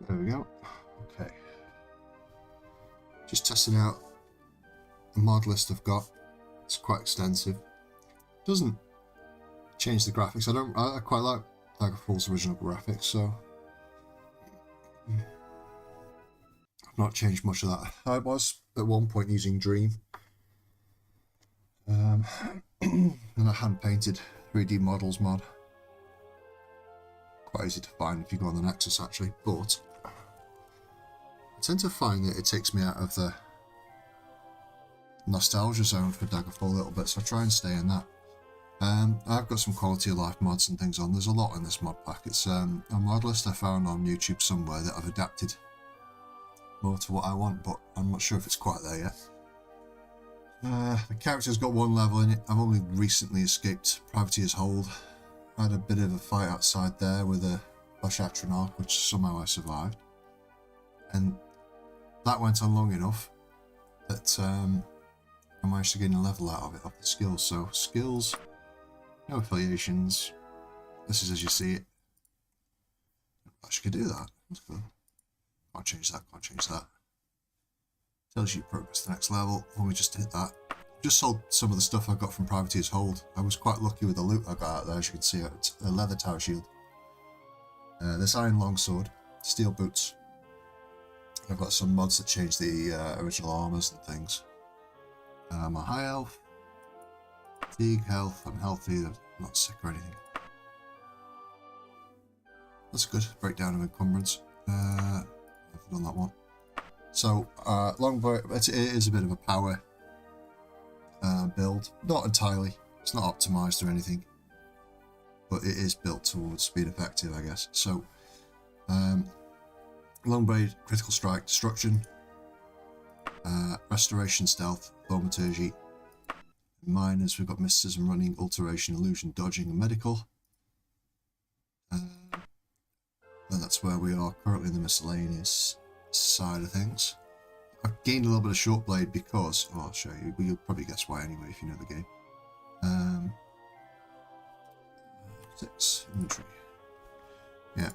There we go. Okay. Just testing out the mod list I've got. It's quite extensive. Doesn't change the graphics. I quite like Daggerfall's original graphics, so I've not changed much of that. I was at one point using Dream. And I hand painted 3D models mod. Quite easy to find if you go on the Nexus actually, but I tend to find that it takes me out of the nostalgia zone for Daggerfall a little bit, so I try and stay in that. I've got some quality of life mods and things on. There's a lot in this mod pack. It's a mod list I found on YouTube somewhere that I've adapted more to what I want, but I'm not sure if it's quite there yet. The character's got one level in it. I've only recently escaped Privateer's Hold. I had a bit of a fight outside there with a Bush Atronach, which somehow I survived. And that went on long enough that I managed to gain a level out of it, off the skills. So skills, no affiliations. This is as you see it. I actually could do that. That's cool. Can't change that, can't change that. Tells you progress to the next level. Well, we just hit that. Just sold some of the stuff I got from Privateer's Hold. I was quite lucky with the loot I got out there, as you can see. It's a leather tower shield. This iron longsword, steel boots. I've got some mods that change the original armors and things. My high health, fatigue, health, I'm healthy, I'm not sick or anything. That's good. Breakdown of encumbrance. I've done that one. So, longbow, it is a bit of a power build. Not entirely. It's not optimized or anything. But it is built towards being effective, I guess. So, Longblade, critical strike, destruction, restoration, stealth, thaumaturgy. Minors, we've got mysticism, running, alteration, illusion, dodging, and medical. And that's where we are currently in the miscellaneous side of things. I've gained a little bit of short blade because, I'll show you, but you'll probably guess why anyway if you know the game. 6 inventory. Yeah,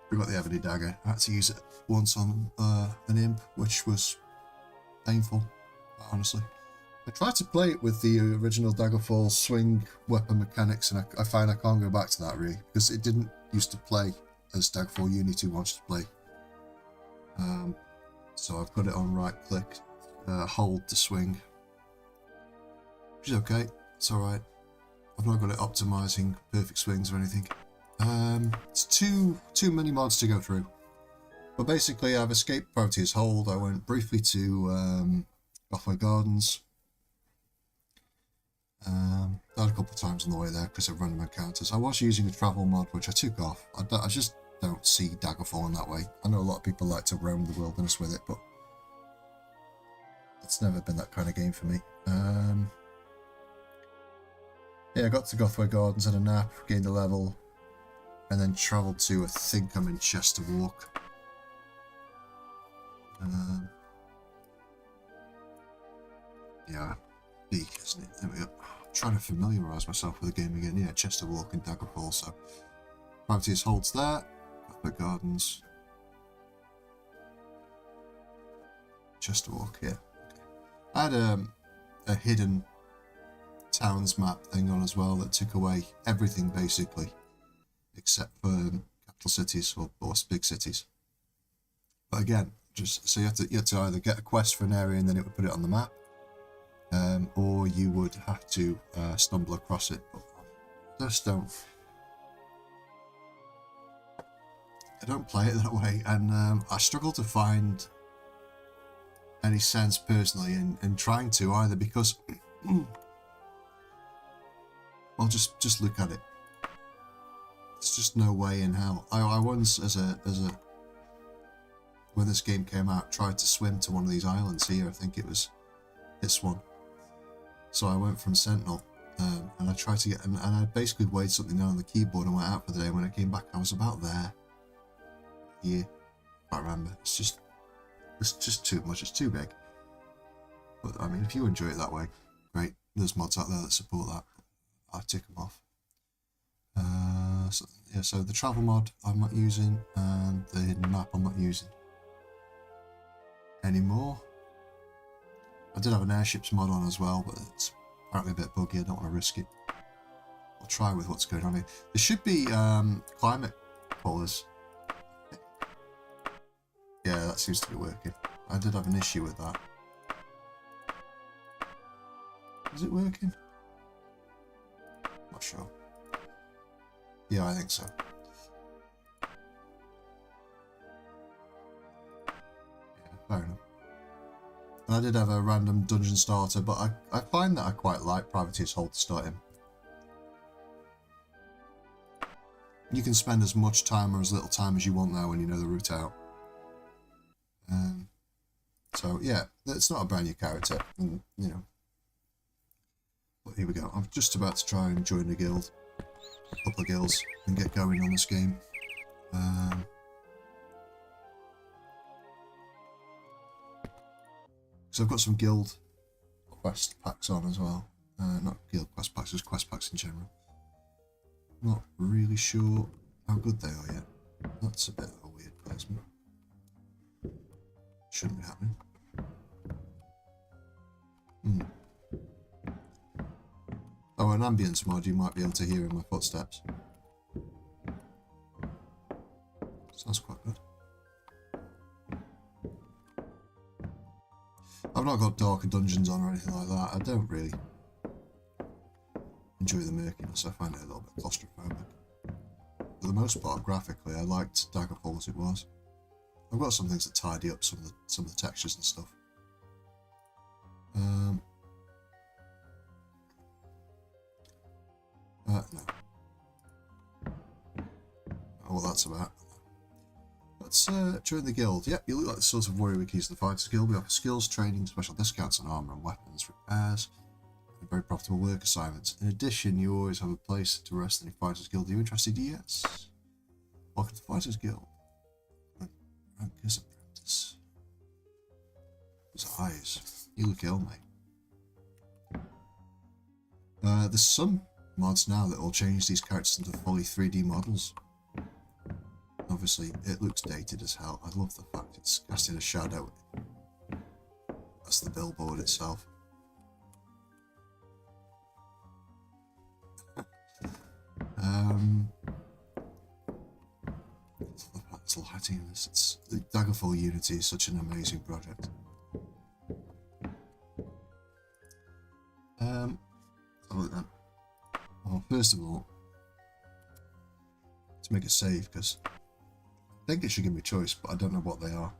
we got the Ebony Dagger. I had to use it once on an imp, which was painful, honestly. I tried to play it with the original Daggerfall swing weapon mechanics, and I find I can't go back to that really, because it didn't used to play as Daggerfall Unity wants to play. So I've got it on right click, hold to swing, which is okay, it's alright. I've not got it optimizing perfect swings or anything. It's too many mods to go through. But basically I've escaped Privateer's Hold. I went briefly to Gothway Gardens. Died a couple of times on the way there because of random encounters. I was using a travel mod which I took off. I just don't see Daggerfall in that way. I know a lot of people like to roam the wilderness with it, but it's never been that kind of game for me. Yeah, I got to Gothway Gardens, had a nap, gained a level, and then travelled to, I think I'm in Chester Walk. Yeah, big, isn't it? There we go. I'm trying to familiarise myself with the game again. Yeah, Chester Walk and Daggerfall, so Privateer's Hold's there. Gothway Gardens. Chester Walk, yeah. Okay. I had a hidden towns map thing on as well that took away everything basically, except for capital cities or big cities. But again, just so you have to either get a quest for an area and then it would put it on the map, or you would have to stumble across it. But I just don't play it that way, and I struggle to find any sense personally in trying to either, because well, just look at it. There's just no way in hell. I once, when this game came out, tried to swim to one of these islands here. I think it was this one. So I went from Sentinel, and I tried to get, and I basically weighed something down on the keyboard and went out for the day. When I came back, I was about there. Yeah, I can't remember. It's just too much. It's too big. But I mean, if you enjoy it that way, great. There's mods out there that support that. I tick them off. Yeah, so the travel mod I'm not using, and the hidden map I'm not using anymore. I did have an airships mod on as well, but it's apparently a bit buggy. I don't want to risk it. I'll try with what's going on here. There should be climate colours. Yeah, that seems to be working. I did have an issue with that. Is it working? Not sure. Yeah, I think so. Yeah, fair enough. And I did have a random dungeon starter, but I find that I quite like Privateer's Hold to start him. You can spend as much time or as little time as you want now when you know the route out. So yeah, it's not a brand new character, and you know. But here we go. I'm just about to try and join a guild, a couple of guilds, and get going on this game. So I've got some guild quest packs on as well. Not guild quest packs, just quest packs in general. Not really sure how good they are yet. That's a bit of a weird placement. Shouldn't be happening. Oh, an ambience mod, you might be able to hear in my footsteps. Sounds quite good. I've not got darker dungeons on or anything like that. I don't really enjoy the murkiness. I find it a little bit claustrophobic. For the most part, graphically, I liked Daggerfall as it was. I've got some things to tidy up some of the textures and stuff. No. Oh, what that's about. Let's join the guild. Yep, you look like the sort of warrior we keys the Fighters Guild. We offer skills, training, special discounts on armour and weapons, repairs, and very profitable work assignments. In addition, you always have a place to rest in the Fighters Guild. Are you interested? Yes. Welcome to the Fighters Guild. Rank as apprentice. His eyes. You look ill, mate. There's some mods now that will change these characters into fully 3D models. Obviously, it looks dated as hell. I love the fact it's casting a shadow. That's the billboard itself. It's lighting in this. It's the Daggerfall Unity is such an amazing project. Well, first of all, let's make a save because I think it should give me a choice, but I don't know what they are.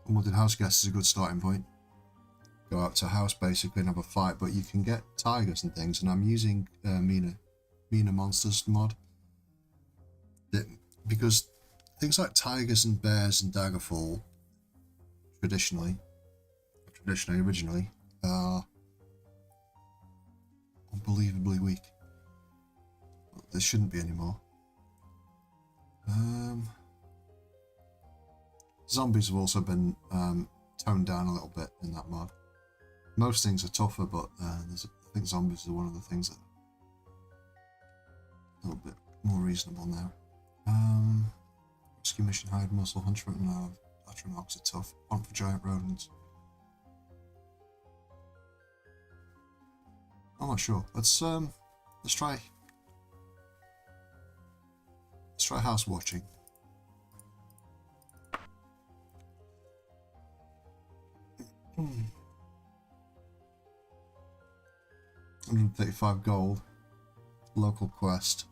Unwanted house guest is a good starting point. Go out to a house basically and have a fight, but you can get tigers and things, and I'm using Mina Monsters mod. Because things like tigers and bears and Daggerfall, originally, are unbelievably weak. There shouldn't be anymore. Zombies have also been toned down a little bit in that mod. Most things are tougher, but I think zombies are one of the things that are a little bit more reasonable now. Rescue mission, hide muscle, hunter and Atronox are tough. Hunt for giant rodents. I'm not sure. Let's try house watching. $135 gold. Local quest.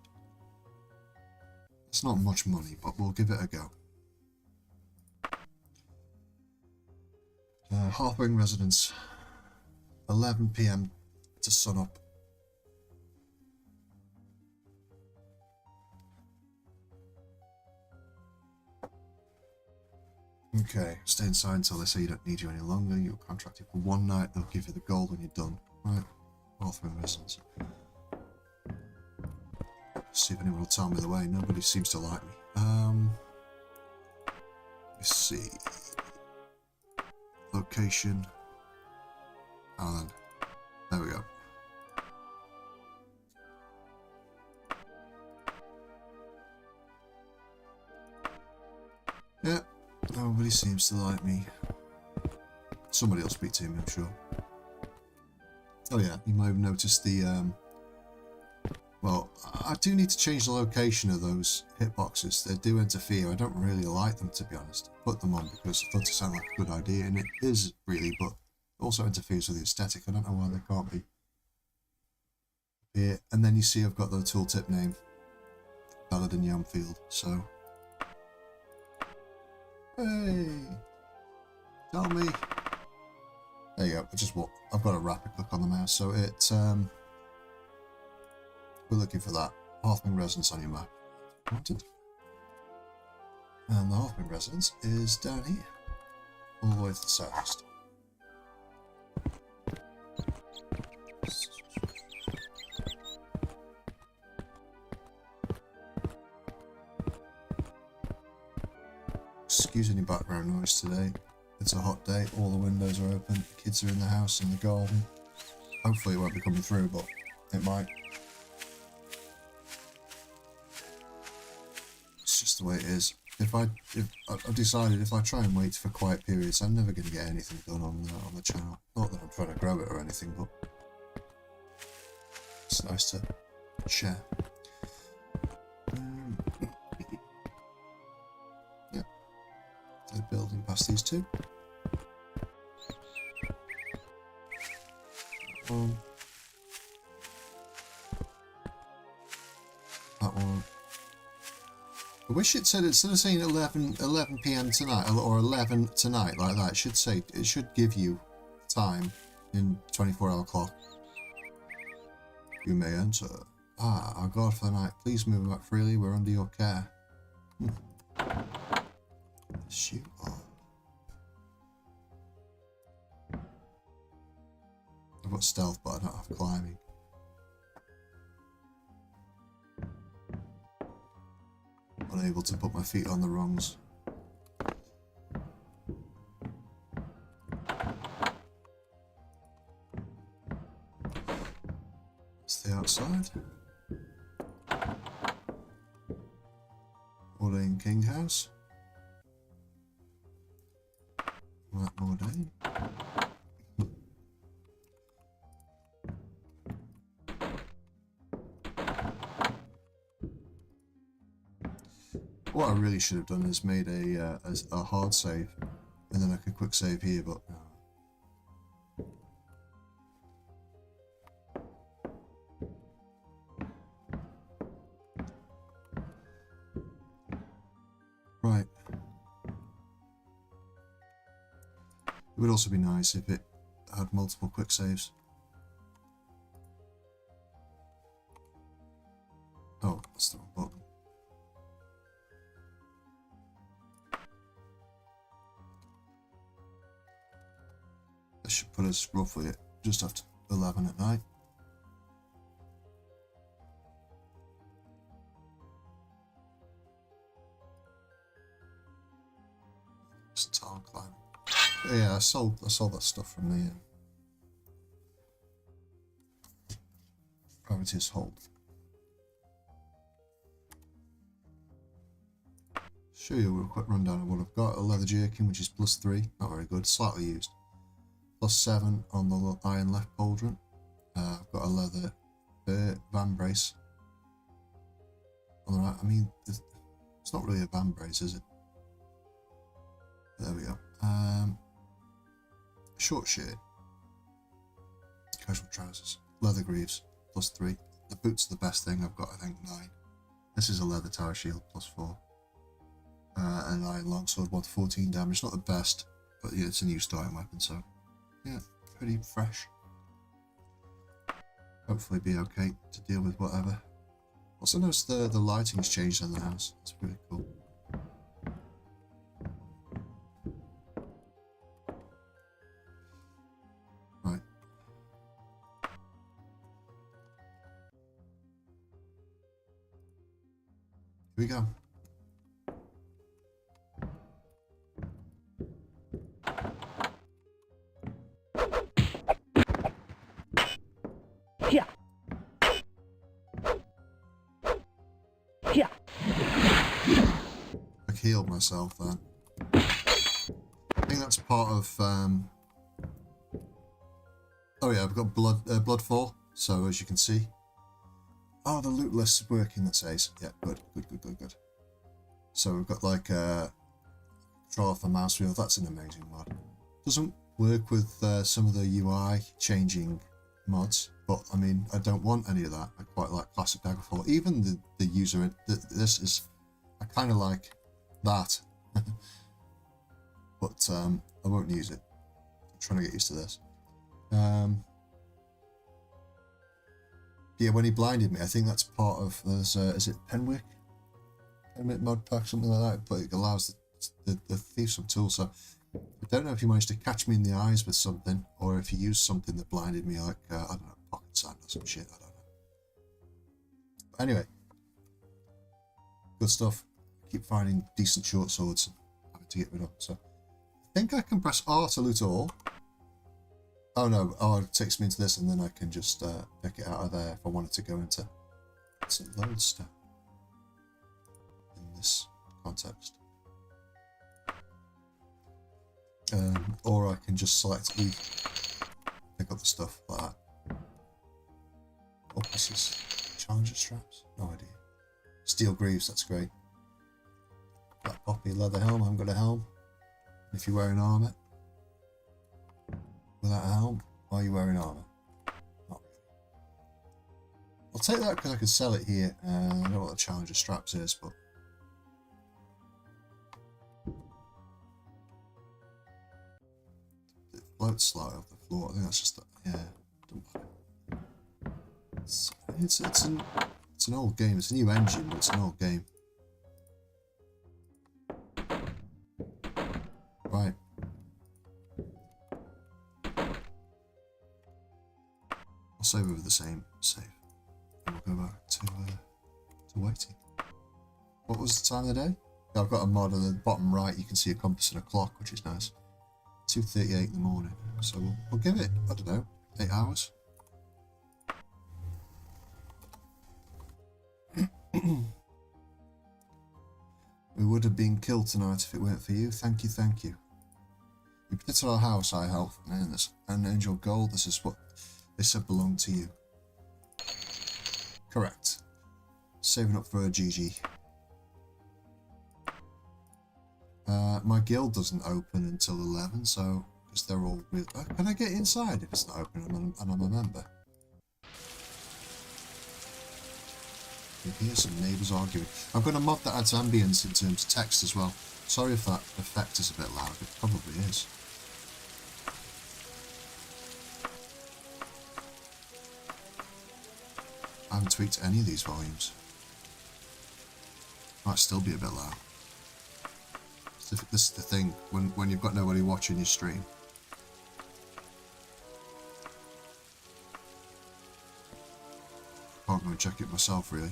It's not much money, but we'll give it a go. Hearthwing residence. 11 PM to sunup. Okay, stay inside until they say you don't need you any longer. You're contracted for one night. They'll give you the gold when you're done. Right, Hearthwing residence. See if anyone will tell me the way. Nobody seems to like me. Let's see. Location. Island. There we go. Yeah, nobody seems to like me. Somebody will speak to him, I'm sure. Oh yeah, you might have noticed the, well, I do need to change the location of those hitboxes. They do interfere. I don't really like them, to be honest. I put them on because I thought it sounded like a good idea, and it is really, but it also interferes with the aesthetic. I don't know why they can't be. Here, and then you see I've got the tooltip name, Paladin Yamfield, so... Hey! Tell me! There you go, I've got a rapid click on the mouse, so it, we're looking for that Halfling Residence on your map. Wanted. And the Halfling Residence is down here, all the way to the southeast. Excuse any background noise today. It's a hot day, all the windows are open, the kids are in the house and the garden. Hopefully it won't be coming through, but it might. It's just the way it is. I've decided if I try and wait for quiet periods, I'm never going to get anything done on the channel. Not that I'm trying to grow it or anything, but it's nice to share. Yeah, they're building past these two. That one. I wish it said, instead of saying 11 PM tonight or 11 tonight like that, it should give you time in 24-hour clock. You may enter. Ah, our guard for the night. Please move about freely. We're under your care. Yes, you are. I've got stealth, but I don't have climbing. Unable to put my feet on the rungs. Stay outside. Mordain King House. That Mordain. What I really should have done is made a hard save, and then I could quick save here, but no. Right. It would also be nice if it had multiple quick saves. Oh, that's the wrong button. This should put us roughly at just after 11 at night. It's tall climbing. But yeah, I sold that stuff from the Privateer's Hold. Show you a quick rundown of what I've got. A leather jerkin, which is +3, not very good, slightly used. +7 on the iron left pauldron. I've got a leather van brace on the right. I mean, it's not really a van brace, is it? There we go. Short shirt, casual trousers, leather greaves, +3. The boots are the best thing. I've got, I think, 9. This is a leather tower shield, +4. And an iron longsword, 14 damage. Not the best, but yeah, it's a new starting weapon, so yeah, pretty fresh. Hopefully be okay to deal with whatever. Also noticed the lighting's changed in the house. It's pretty cool. Right. Here we go. I healed myself then. that's part of... Oh yeah, I've got Bloodfall, so as you can see... Oh, the loot list is working, that says. Yeah, good. So we've got like control off the mouse wheel. That's an amazing mod. Doesn't work with some of the UI changing mods, but I mean, I don't want any of that. I quite like classic Daggerfall. Even the user, this is, I kind of like that, but I won't use it. I'm trying to get used to this. Yeah, when he blinded me, I think that's part of, there's, is it Penwick? Penwick mod pack, something like that, but it allows the thief some tools, so I don't know if you managed to catch me in the eyes with something, or if you used something that blinded me, like, I don't know, pocket sand or some shit, I don't know. But anyway, good stuff. Keep finding decent short swords and having to get rid of, so. I think I can press R to loot all. Oh no, it takes me into this and then I can just pick it out of there if I wanted to go into some load stuff in this context. Or I can just select E, pick up the stuff like that. Oh, this is challenger straps? No idea. Steel greaves, that's great. Black poppy, leather helm, I haven't got a helm. If you're wearing armour. Without a helm, are you wearing armour? Not really. I'll take that because I can sell it here. I don't know what the challenger straps is, but it floats slightly off the floor. I think that's just yeah. Doesn't matter. It's an old game. It's a new engine, but it's an old game. Right. I'll save over the same save. And we'll go back to waiting. What was the time of the day? Yeah, I've got a mod on the bottom right. You can see a compass and a clock, which is nice. 2:38 in the morning. So we'll give it, I don't know, 8 hours. We would have been killed tonight if it weren't for you. Thank you, thank you. You protected our house, I helped, and Angel Gold. This is what they said belonged to you. Correct. Saving up for a GG. My guild doesn't open until 11, so because they're all really... can I get inside if it's not open and I'm a member? You hear some neighbours arguing. I'm going to mod that adds ambience in terms of text as well. Sorry if that effect is a bit loud. It probably is. I haven't tweaked any of these volumes. Might still be a bit loud. This is the thing, when you've got nobody watching your stream. Can't go and check it myself, really.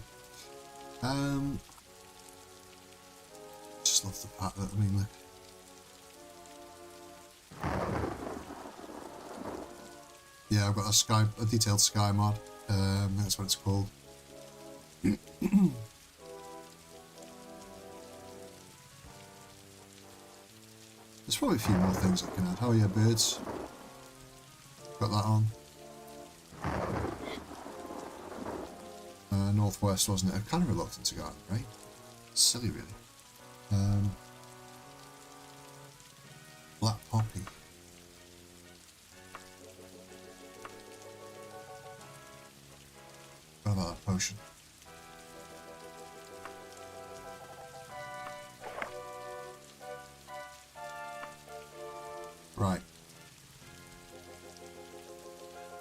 Just love the pattern. I mean, look. Yeah, I've got a detailed sky mod. That's what it's called. There's probably a few more things I can add. How are your birds? Got that on. Northwest, wasn't it? I'm kind of reluctant to go out, right? Silly, really. Black poppy. What about that potion? Right.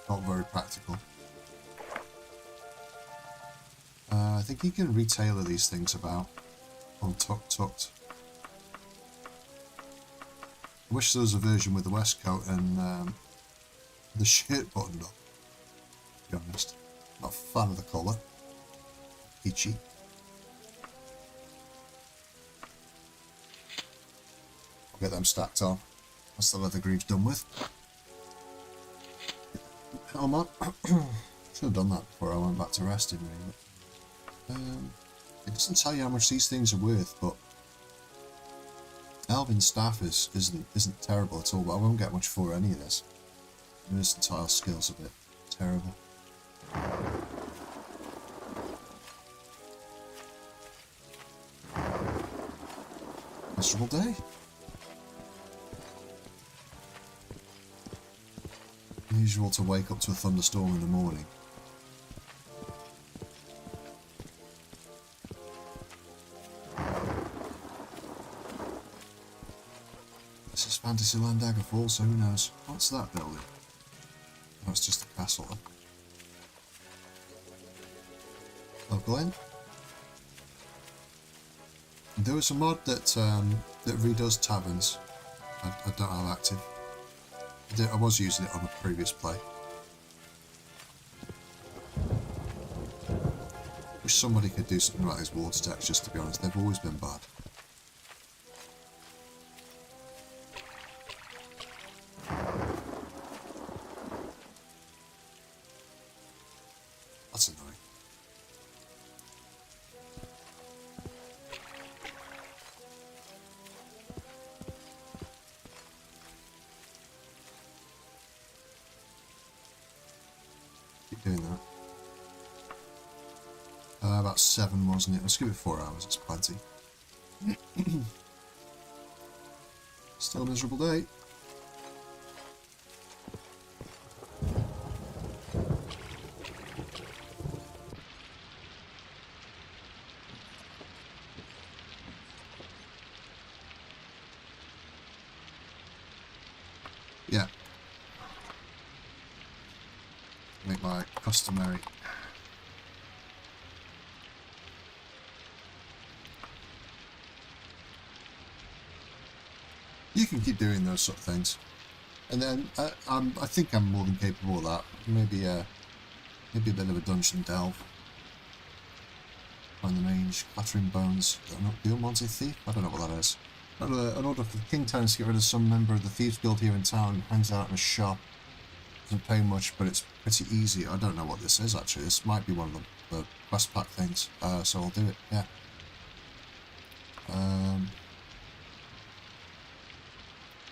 Not very practical. I think you can retailer these things about on Tucked. I wish there was a version with the waistcoat and the shirt buttoned up, to be honest. Not a fan of the colour. Peachy. I'll get them stacked on. That's the leather greaves done with. Helmet. Should have done that before I went back to resting, really. It doesn't tell you how much these things are worth, but delving staff isn't terrible at all, but I won't get much for any of this. The versatile skill's a bit terrible. Miserable day. Unusual to wake up to a thunderstorm in the morning. This is Fantasyland Daggerfall, so who knows? What's that building? Oh, it's just a castle. Local inn. There was a mod that redoes taverns. I don't have active. I was using it on a previous play. Wish somebody could do something about these water textures, to be honest. They've always been bad. That's annoying. Keep doing that. About 7, wasn't it? Let's give it 4 hours, it's plenty. Still a miserable day. Yeah. Make my customary. You can keep doing those sort of things, and then I think I'm more than capable of that. Maybe a bit of a dungeon delve. Find the mage, clattering bones. The unwanted thief. I don't know what that is. An order for the King Tenants to get rid of some member of the Thieves Guild here in town. Hangs out in a shop. Doesn't pay much, but it's pretty easy. I don't know what this is actually. This might be one of the quest pack things. So I'll do it. Yeah.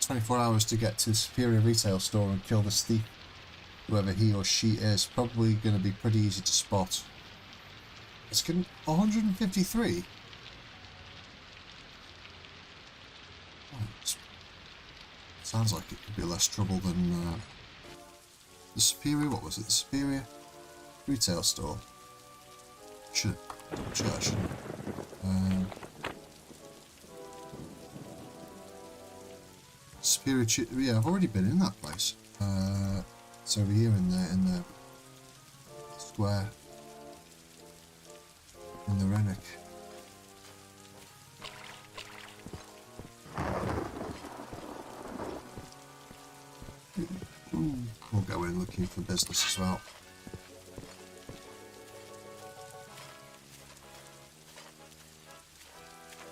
24 hours to get to the Superior Retail Store and kill this thief, whoever he or she is. Probably going to be pretty easy to spot. It's getting 153. Sounds like it could be less trouble than the Superior. What was it? The Superior Retail Store. Should I shouldn't. Superior. Yeah, I've already been in that place. It's over here in the square in the Renwick. We'll go in looking for business as well.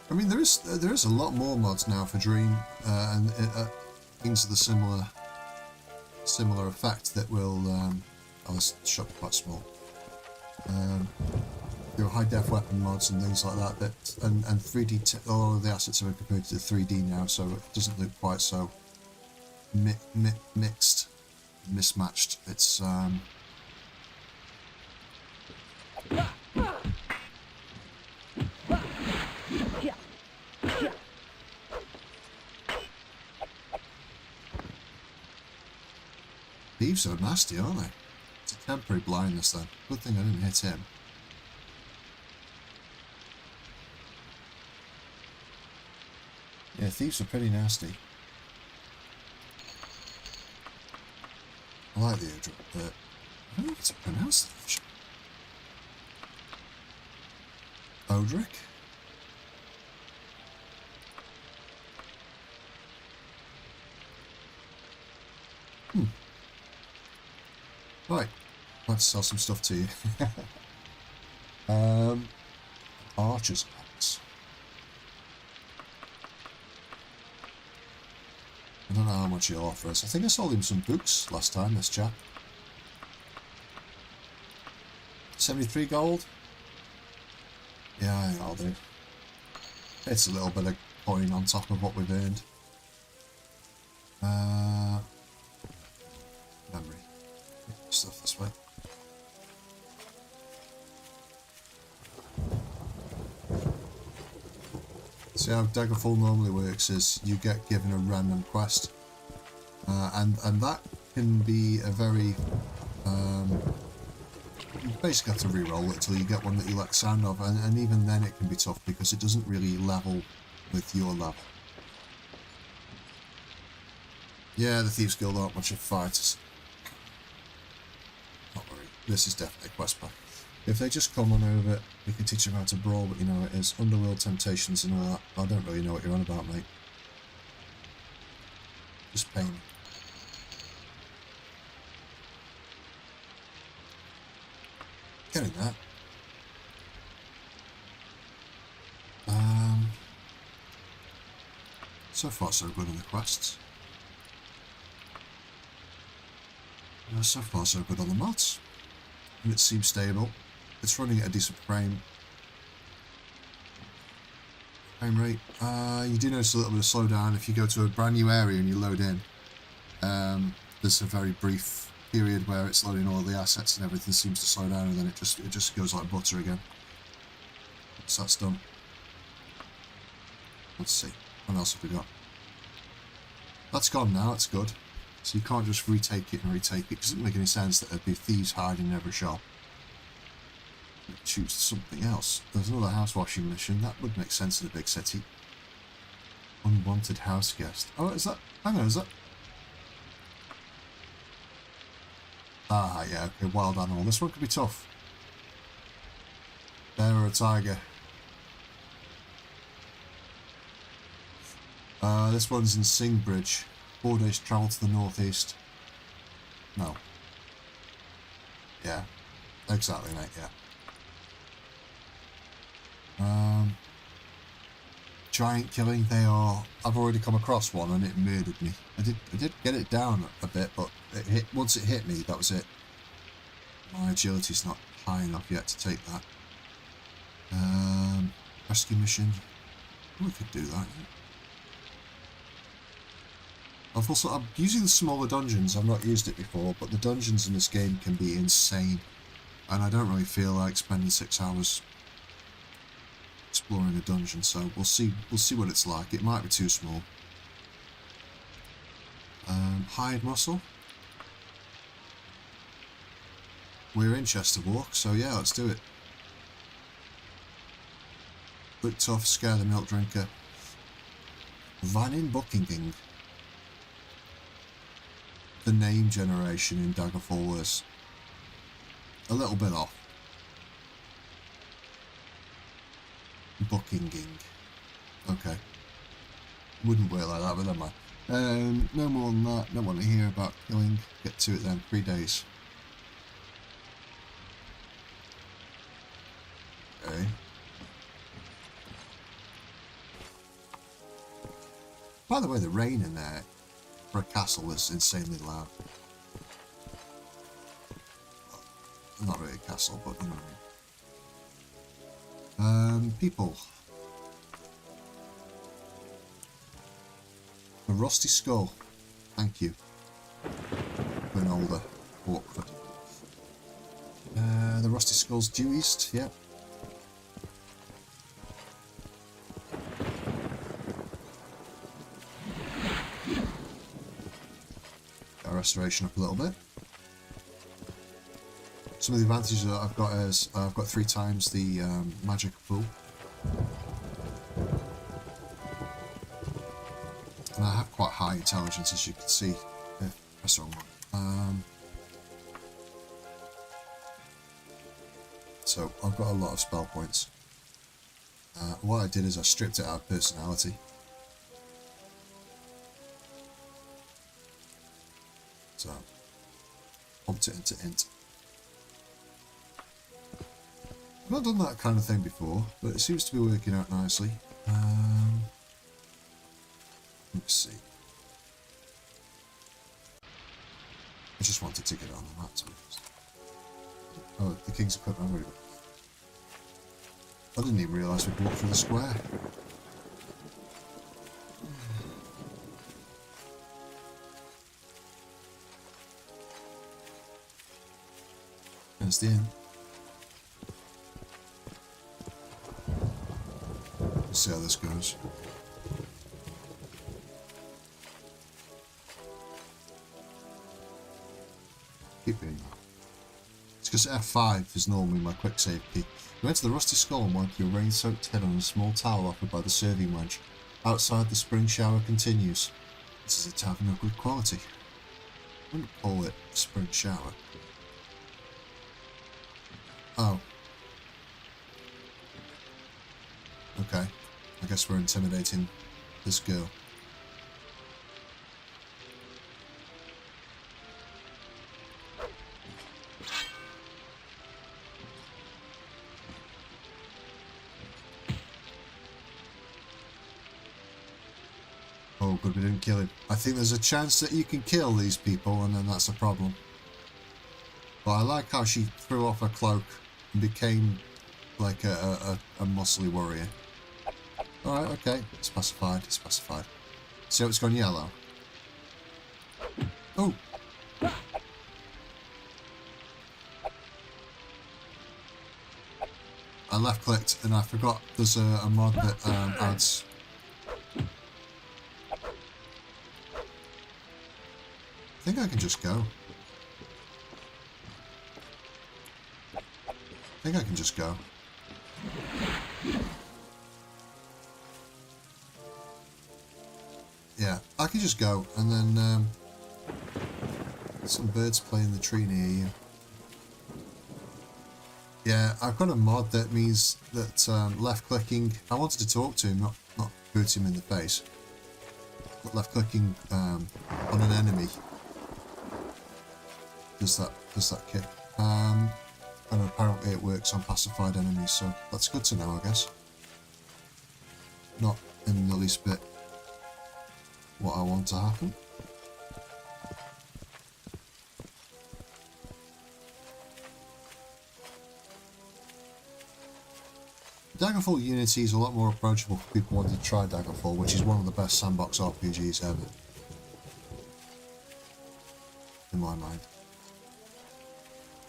I mean, there is a lot more mods now for Dream, and things of the similar effect that will. Oh, this shop's quite small. There are high def weapon mods and things like that. And 3D. A lot of the assets are converted to 3D now, so it doesn't look quite so mixed, mismatched. It's Thieves are nasty, aren't they? It's a temporary blindness then. Good thing I didn't hit him. Yeah, thieves are pretty nasty. I like the airdrop, but I don't know how to pronounce that. Odric? Right, let's sell some stuff to you. Archer's axe. I don't know how much he'll offer us. I think I sold him some books last time, this chap. 73 gold? Yeah, I think I'll do. It's a little bit of putting on top of what we've earned. Memory. Stuff this way. See how Daggerfall normally works is you get given a random quest, and that can be a very you basically have to re-roll it until you get one that you like the sound of, and even then it can be tough because it doesn't really level with your level. Yeah, the Thieves Guild aren't much of fighters. Not worry, this is definitely a quest pack. If they just come on over, we can teach them how to brawl, but you know it is. Underworld temptations and all that. I don't really know what you're on about, mate. Just pain. Getting that. So far so good on the quests. So far so good on the mods. And it seems stable. It's running at a decent frame rate. You do notice a little bit of slowdown if you go to a brand new area and you load in. There's a very brief period where it's loading all the assets and everything seems to slow down, and then it just goes like butter again. So that's done. Let's see. What else have we got? That's gone now. It's good. So you can't just retake it and retake it. It doesn't make any sense that there'd be thieves hiding in every shop. Choose something else. There's another house washing mission. That would make sense in a big city. Unwanted house guest. Oh, is that? Hang on, is that? Ah, yeah, okay, wild animal. This one could be tough. Bear or a tiger. This one's in Singbridge. 4 days travel to the northeast. No. Yeah. Exactly, mate, yeah. Giant killing, they are... I've already come across one and it murdered me. I did get it down a bit, but once it hit me, that was it. My agility's not high enough yet to take that. Rescue mission. We could do that. I'm using the smaller dungeons. I've not used it before, but the dungeons in this game can be insane. And I don't really feel like spending 6 hours exploring a dungeon, so we'll see what it's like. It might be too small. Hired muscle. We're in Chester Walk, so yeah, let's do it. Look tough, scare the milk drinker. Van in Buckinging. The name generation in Daggerfall was a little bit off. Buckinging. Okay. Wouldn't work like that, but never mind. No more than that. Don't want to hear about killing. Get to it then. 3 days. Okay. By the way, the rain in there for a castle was insanely loud. Well, not really a castle, but you know what I mean. People. A rusty skull. Thank you. For an older Awkward. The rusty skull's due east, yeah. Got restoration up a little bit. Some of the advantages that I've got is I've got 3 times the magic pool. And I have quite high intelligence, as you can see. Yeah, that's the wrong one. So I've got a lot of spell points. What I did is I stripped it out of personality. So, pumped it into int. I've not done that kind of thing before, but it seems to be working out nicely. Let's see. I just wanted to get it on the map, to be honest. Oh, the King's Equipment. I didn't even realise we'd walk through the square. There's the inn. Let's see how this goes. Keep doing that. It's because F5 is normally my quick save key. You enter the Rusty Skull and wipe your rain-soaked head on a small towel offered by the serving wench. Outside, the spring shower continues. This is a tavern of good quality. I wouldn't call it spring shower. Oh. Okay. I guess we're intimidating this girl. Oh, good, we didn't kill him. I think there's a chance that you can kill these people, and then that's a problem. But I like how she threw off her cloak and became like a muscly warrior. Alright, okay. It's pacified, it's pacified. See how it's gone yellow? Oh! I left clicked and I forgot there's a mod that adds... I think I can just go. I think I can just go. Yeah, I can just go, and then some birds play in the tree near you. Yeah, I've got a mod that means that left clicking. I wanted to talk to him, not boot him in the face. But left clicking on an enemy does that kick. And apparently it works on pacified enemies, so that's good to know, I guess. Not in the least bit what I want to happen. Daggerfall Unity is a lot more approachable for people wanting to try Daggerfall, which is one of the best sandbox RPGs ever. In my mind.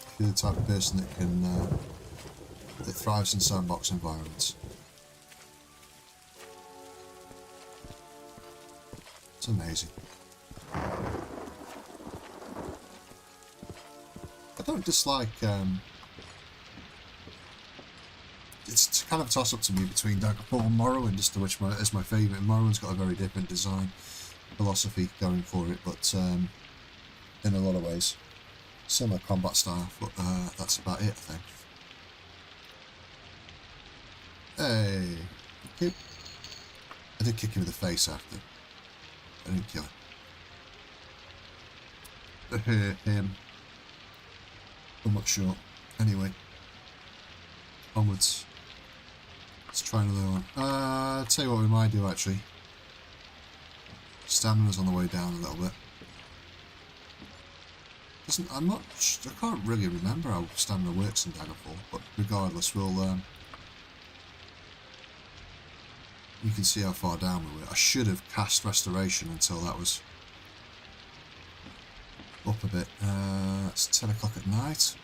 If you're the type of person that can that thrives in sandbox environments. It's amazing. I don't dislike it's kind of a toss-up to me between Daggerfall and Morrowind as to which is my favourite. Morrowind's got a very different design philosophy going for it, but in a lot of ways similar combat style, but that's about it, I think. Hey, kick. I did kick him in the face after. I didn't kill him. Him. I'm not sure. Anyway, onwards. Let's try another one. I'll tell you what we might do actually. Stamina's on the way down a little bit. I can't really remember how stamina works in Daggerfall, but regardless, we'll you can see how far down we were. I should have cast restoration until that was up a bit. It's 10 o'clock at night.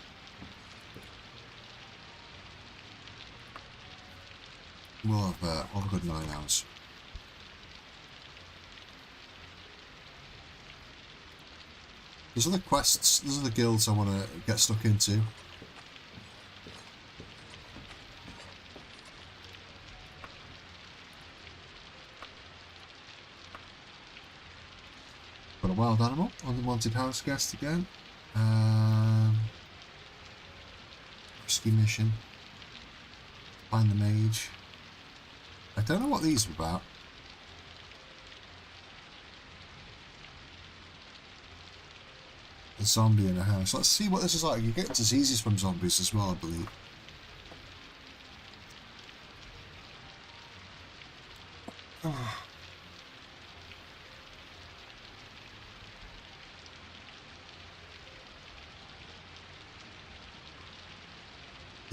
We'll have a good 9 hours. There's other quests, there's other guilds I want to get stuck into. Got a wild animal on the Wanted House guest again. Risky mission. Find the mage. I don't know what these are about. A zombie in a house. Let's see what this is like. You get diseases from zombies as well, I believe. You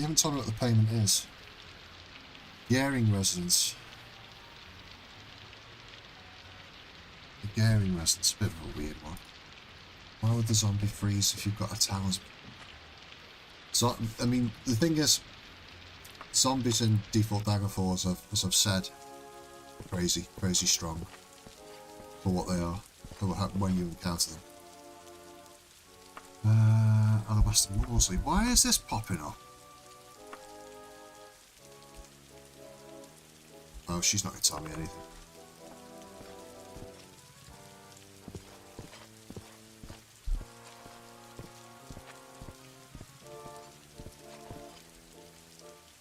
haven't told me what the payment is. Garing residence. The Garing residence, a bit of a weird one. Why would the zombie freeze if you've got a talisman? So, I mean, the thing is, zombies in default Daggerfall, as I've said, are crazy strong for what they are, when you encounter them. Alabaster Mausoleum. Why is this popping up? Oh, she's not going to tell me anything.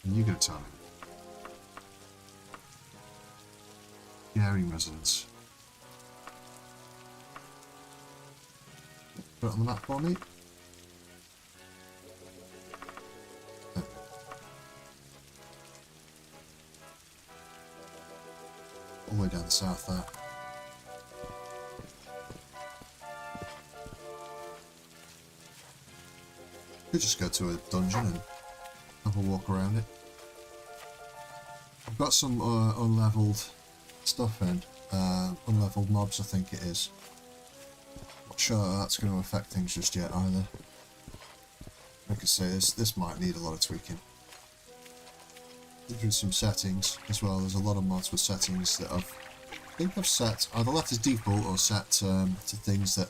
And you're going to tell me. Gary residence. Put it on the map for me. All the way down the south there. Could just go to a dungeon and have a walk around it. I've got some unleveled stuff in. Unleveled mobs, I think it is. Not sure that's going to affect things just yet either. Like I say, this might need a lot of tweaking. Through some settings as well. There's a lot of mods with settings that I think I've set either left as default or set to things that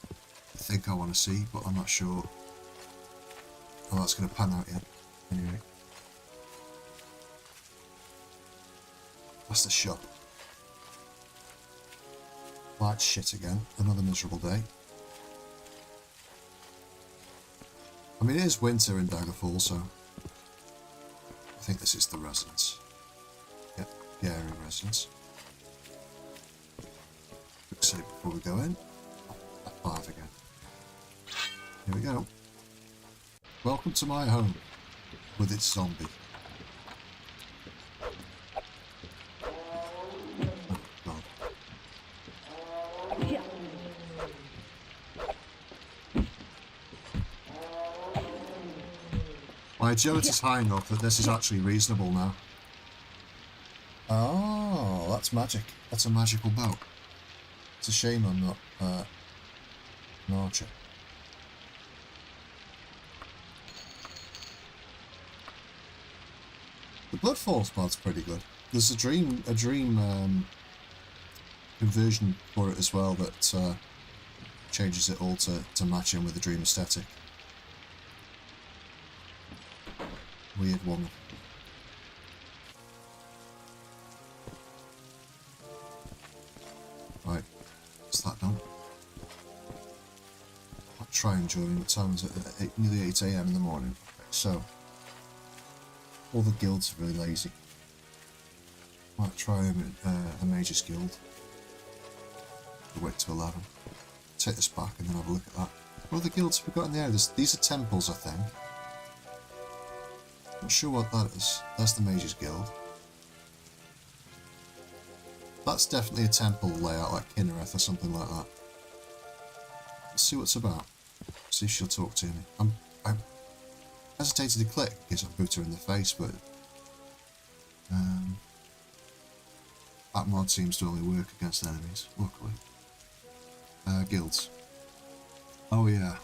I think I want to see, but I'm not sure how that's going to pan out yet. Anyway, that's the shop. Light shit again. Another miserable day. I mean, it is winter in Daggerfall, so I think this is the residence. Yep, Gary residence. Quick save before we go in. Oh, F5 again. Here we go. Welcome to my home with its zombie. Oh, God. My agility is high enough that this is actually reasonable now. Oh, that's magic. That's a magical boat. It's a shame I'm not an archer. The Bloodfalls mod's pretty good. There's a dream conversion for it as well that changes it all to match in with the dream aesthetic. Weird one. Right, what's that done? I'll try and join. What time is it? Nearly 8 AM in the morning. Okay, so, all the guilds are really lazy. Might try the Mage's Guild. We'll wait till 11. Take this back and then have a look at that. What other guilds have we got in the area? These are temples, I think. Not sure what that is. That's the Mage's Guild. That's definitely a temple layout like Kinnereth or something like that. Let's see what it's about. See if she'll talk to me. I hesitated to click because I boot her in the face, but that mod seems to only work against enemies, luckily. Guilds. Oh yeah,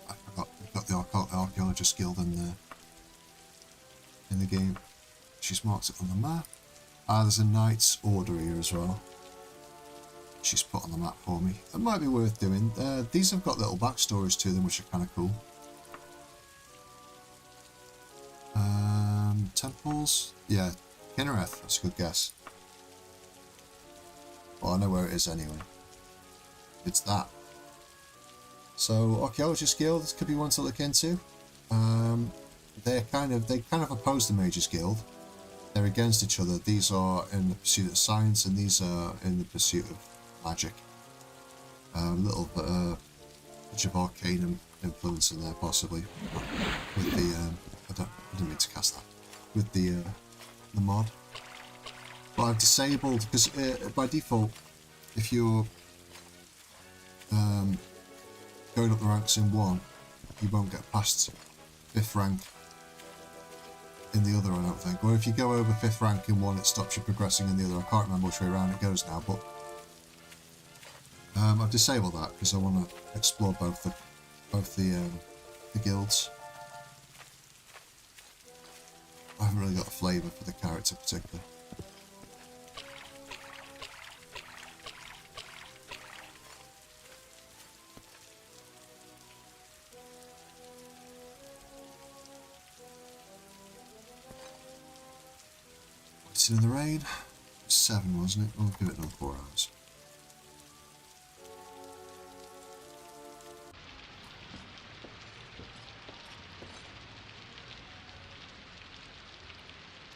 I forgot. We've got the Archaeologist Guild in the game. She's marked it on the map. There's a Knight's Order here as well. She's put on the map for me. It might be worth doing. These have got little backstories to them, which are kind of cool. Temples? Yeah, Kinnereth, that's a good guess. Well, I know where it is anyway. It's that. So, Archaeologist Guild, this could be one to look into. They kind of oppose the Mage's Guild. They're against each other. These are in the pursuit of science, and these are in the pursuit of magic. A little bit of arcane influence in there, possibly. With the I didn't mean to cast that. With the mod. But I've disabled because by default, if you're going up the ranks in one, you won't get past 5th rank in the other, I don't think. Or if you go over 5th rank in one, it stops you progressing in the other. I can't remember which way around it goes now, but I've disabled that because I want to explore both the guilds. I haven't really got a flavour for the character particularly. Waiting in the rain. 7, wasn't it? We'll give it another 4 hours.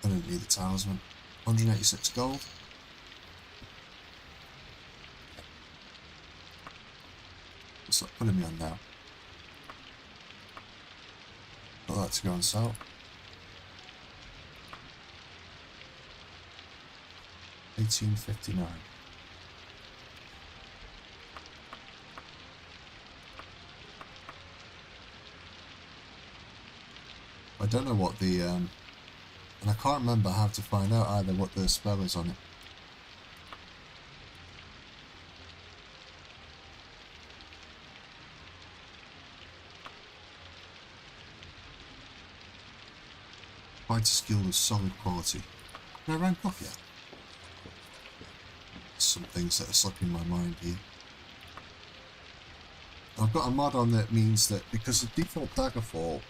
I didn't need the talisman. 186 gold. What's that putting me on now? I'd like to go and sell. $18.59. I don't know what the and I can't remember how to find out either what the spell is on it. Fighter skill of solid quality. Can I rank up yet? Some things that are slipping my mind here. I've got a mod on that means that because of default Daggerfall,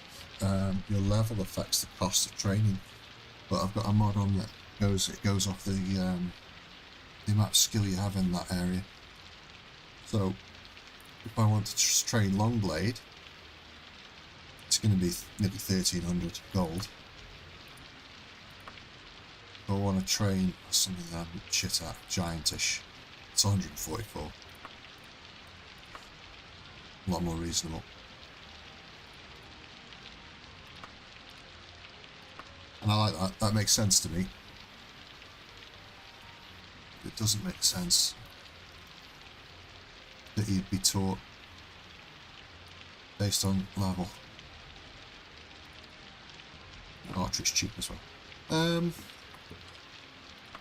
your level affects the cost of training. But I've got a mod on that goes off the amount of skill you have in that area. So if I want to train Longblade, it's going to be nearly 1,300 gold. If I want to train something that I'm shit at, Giantish, it's 144. A lot more reasonable. And I like that. That makes sense to me. It doesn't make sense that you'd be taught based on level. Archery's cheap as well.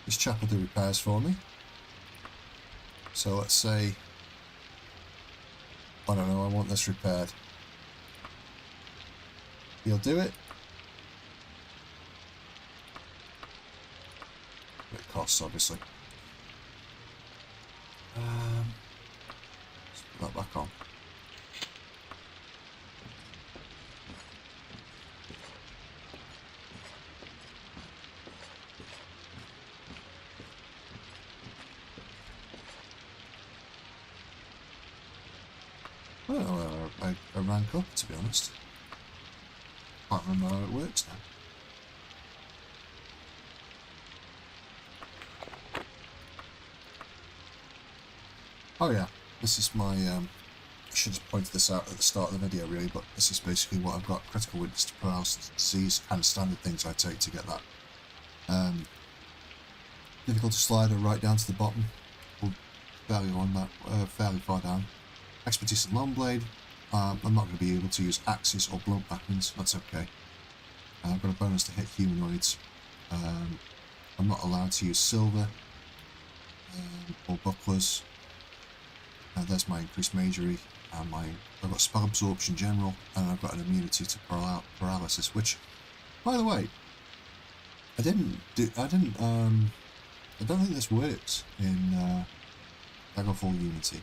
This chap will do repairs for me. So let's say, I don't know, I want this repaired. He'll do it. It costs, obviously. Let's put that back on. Well, I rank up, to be honest. Can't remember how it works now. Oh yeah, this is my, I should have pointed this out at the start of the video really, but this is basically what I've got. Critical witness to paralysis disease, kind of standard things I take to get that. Difficulty slider right down to the bottom, or fairly on that, fairly far down. Expertise in Longblade, I'm not going to be able to use axes or blunt weapons, that's okay. I've got a bonus to hit humanoids. I'm not allowed to use silver or bucklers. There's my increased magery, and I've got spell absorption general, and I've got an immunity to paralysis. Which, by the way, I don't think this works in Daggerfall Unity.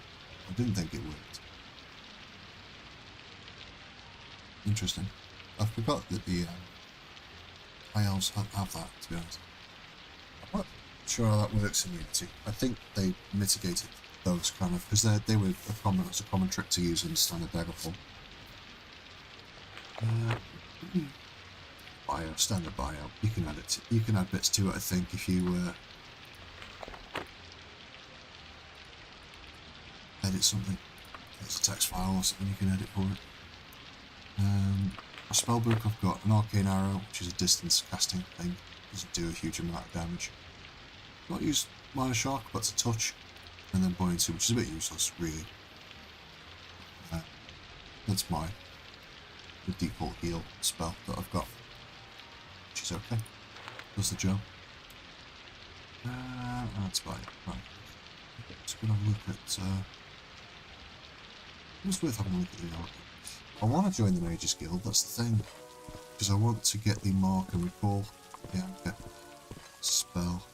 I didn't think it worked. Interesting. I forgot that the high elves have that, to be honest. I'm not sure how that works in Unity. I think they mitigated those kind of, because they were a common trick to use in standard Daggerfall. Standard bio. You can add it. You can add bits to it. I think if you edit something, it's a text file or something you can edit for it. A spellbook, I've got an arcane arrow, which is a distance casting thing. Doesn't do a huge amount of damage. Not use minor shock, but it's a touch. And then buoyancy, which is a bit useless, really. That's the default heal spell that I've got, which is okay. Does the job. That's about it. Right. Let's go and have a look at. It's worth having a look at the arc. I want to join the Mages Guild. That's the thing. because I want to get the mark and recall the anchor spell.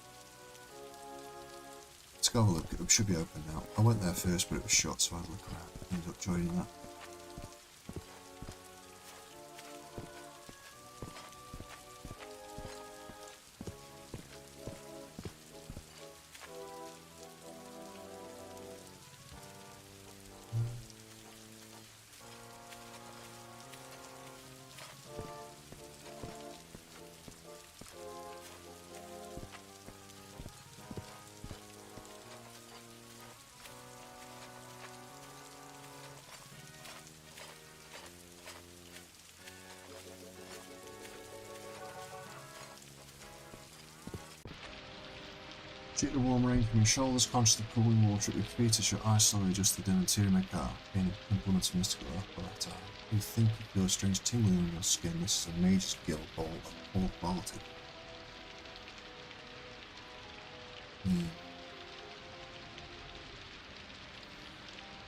Let's go have a look. It should be open now. I went there first, but it was shut, so I had a look around. Ended up joining that. Due to the warm rain from your shoulders, conscious of cooling water at your feet as your eyes slowly adjusted in interior makeup, gaining implements of mystical apparatus. You think you feel a strange tingling on your skin. This is a major skill ball of poor quality.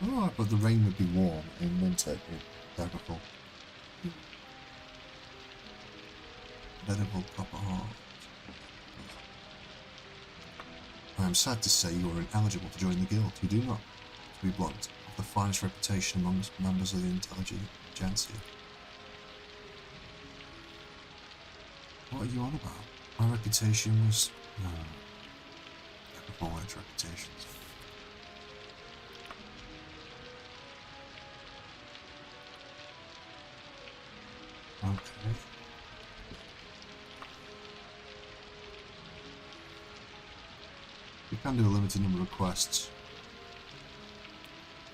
Alright, but the rain would be warm in winter in Daggerfall. Edible copper heart. I am sad to say you are ineligible to join the guild. You do not, to be blunt, have the finest reputation amongst members of the intelligentsia. What are you on about? My reputation was... Daggerfall had reputations. Okay. You can do a limited number of quests.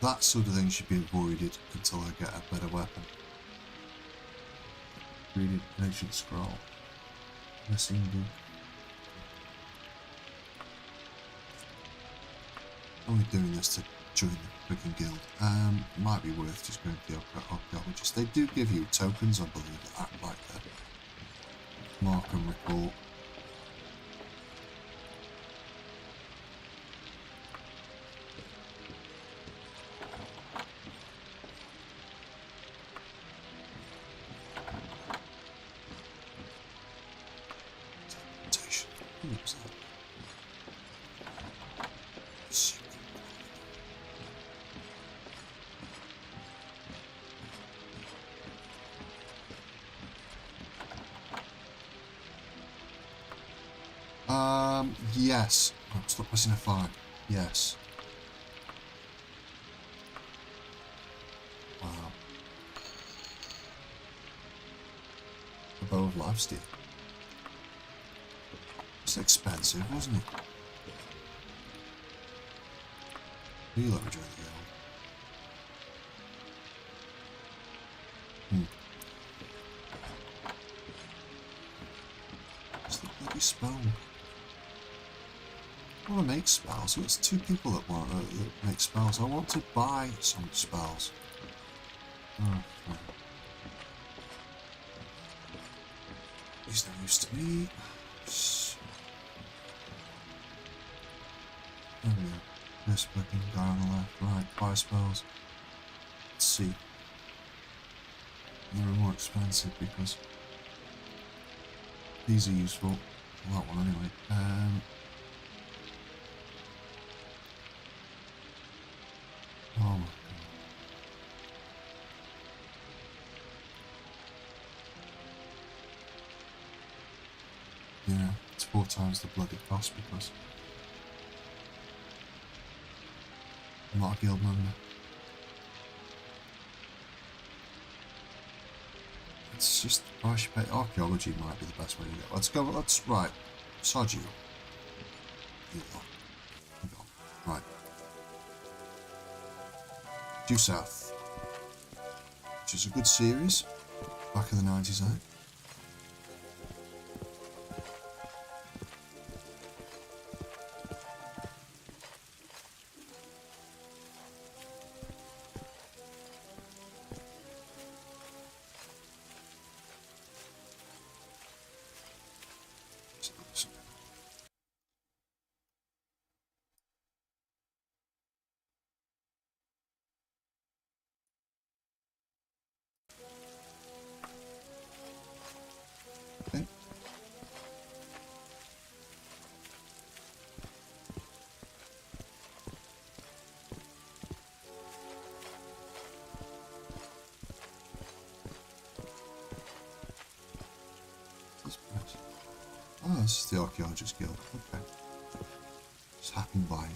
That sort of thing should be avoided until I get a better weapon. Read an ancient scroll. Missing book. Only doing this to join the freaking guild. Might be worth just going to the archaeologist. They do give you tokens, I believe, that act like a mark and recall. Yes. Oh, stop pressing F5. Yes. Wow. A bow of lifesteal. It's expensive, wasn't it? You let me join the guild. What's the bloody spell? I want to make spells, so it's two people that want that make spells. I want to buy some spells. Oh, he's no use to me. There we go. This fucking guy on the left. Right, buy spells. Let's see. They're more expensive because these are useful. Well, that one anyway. Oh my god. Yeah, it's 4 times the bloody cost because I'm not a guild member. It's just the price you pay. Archaeology might be the best way to go. Let's go, right. Sod you. You lot. Right. Due South, which is a good series, back in the 90s, I think. this is the Archaeologist Guild. Okay. Just happened by.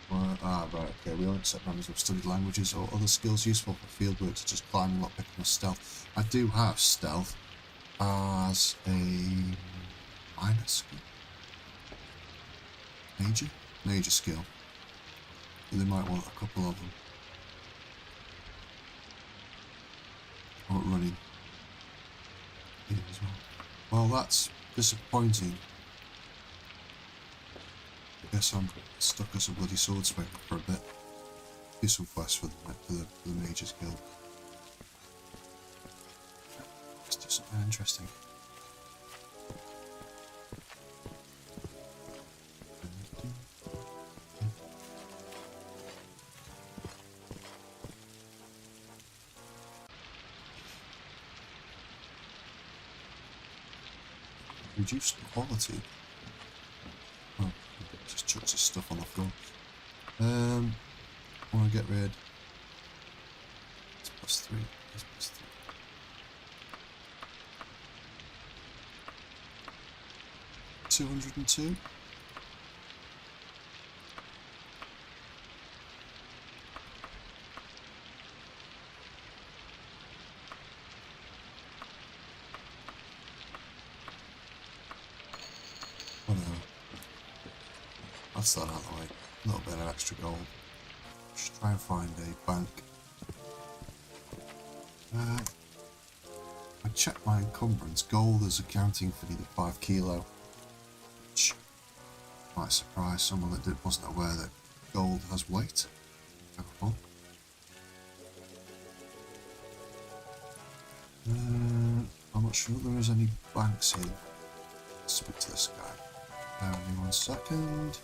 Right, okay. We don't accept members who have studied languages or other skills useful for field work, such as climbing, lockpicking, or stealth. I do have stealth as a minor skill. Major skill. But they might want a couple of them. Or running here as well. Well, that's disappointing. I guess I'm stuck as a bloody swordsmith for a bit. Do some quests for the Mage's Guild. Let's do something interesting. Reduced quality. Oh, just chucks his stuff on the floor. I want to get rid. It's +3. It's +3. 202. Whatever. That's that out of the way. A little bit of extra gold. Just try and find a bank. I checked my encumbrance. Gold is accounting for nearly 5 kilo. Which might surprise someone that wasn't aware that gold has weight. I'm not sure there is any banks here. Let's speak to this guy. Bear with me 1 second.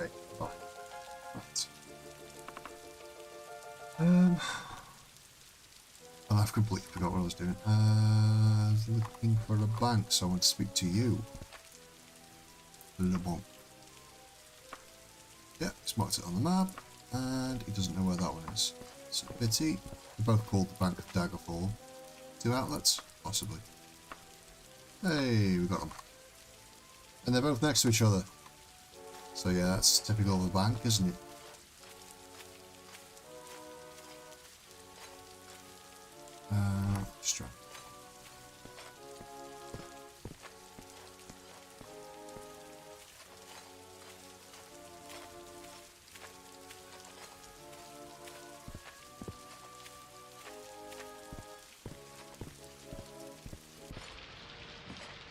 Okay, bye. Right. I've completely forgot what I was doing. Looking for a bank, so I want to speak to you. Le Bon. Yeah, he's marked it on the map, and he doesn't know where that one is. It's a pity. They're both called the Bank of Daggerfall. 2 outlets? Possibly. Hey, we got them. And they're both next to each other. So yeah, that's typical of a bank, isn't it? Just try.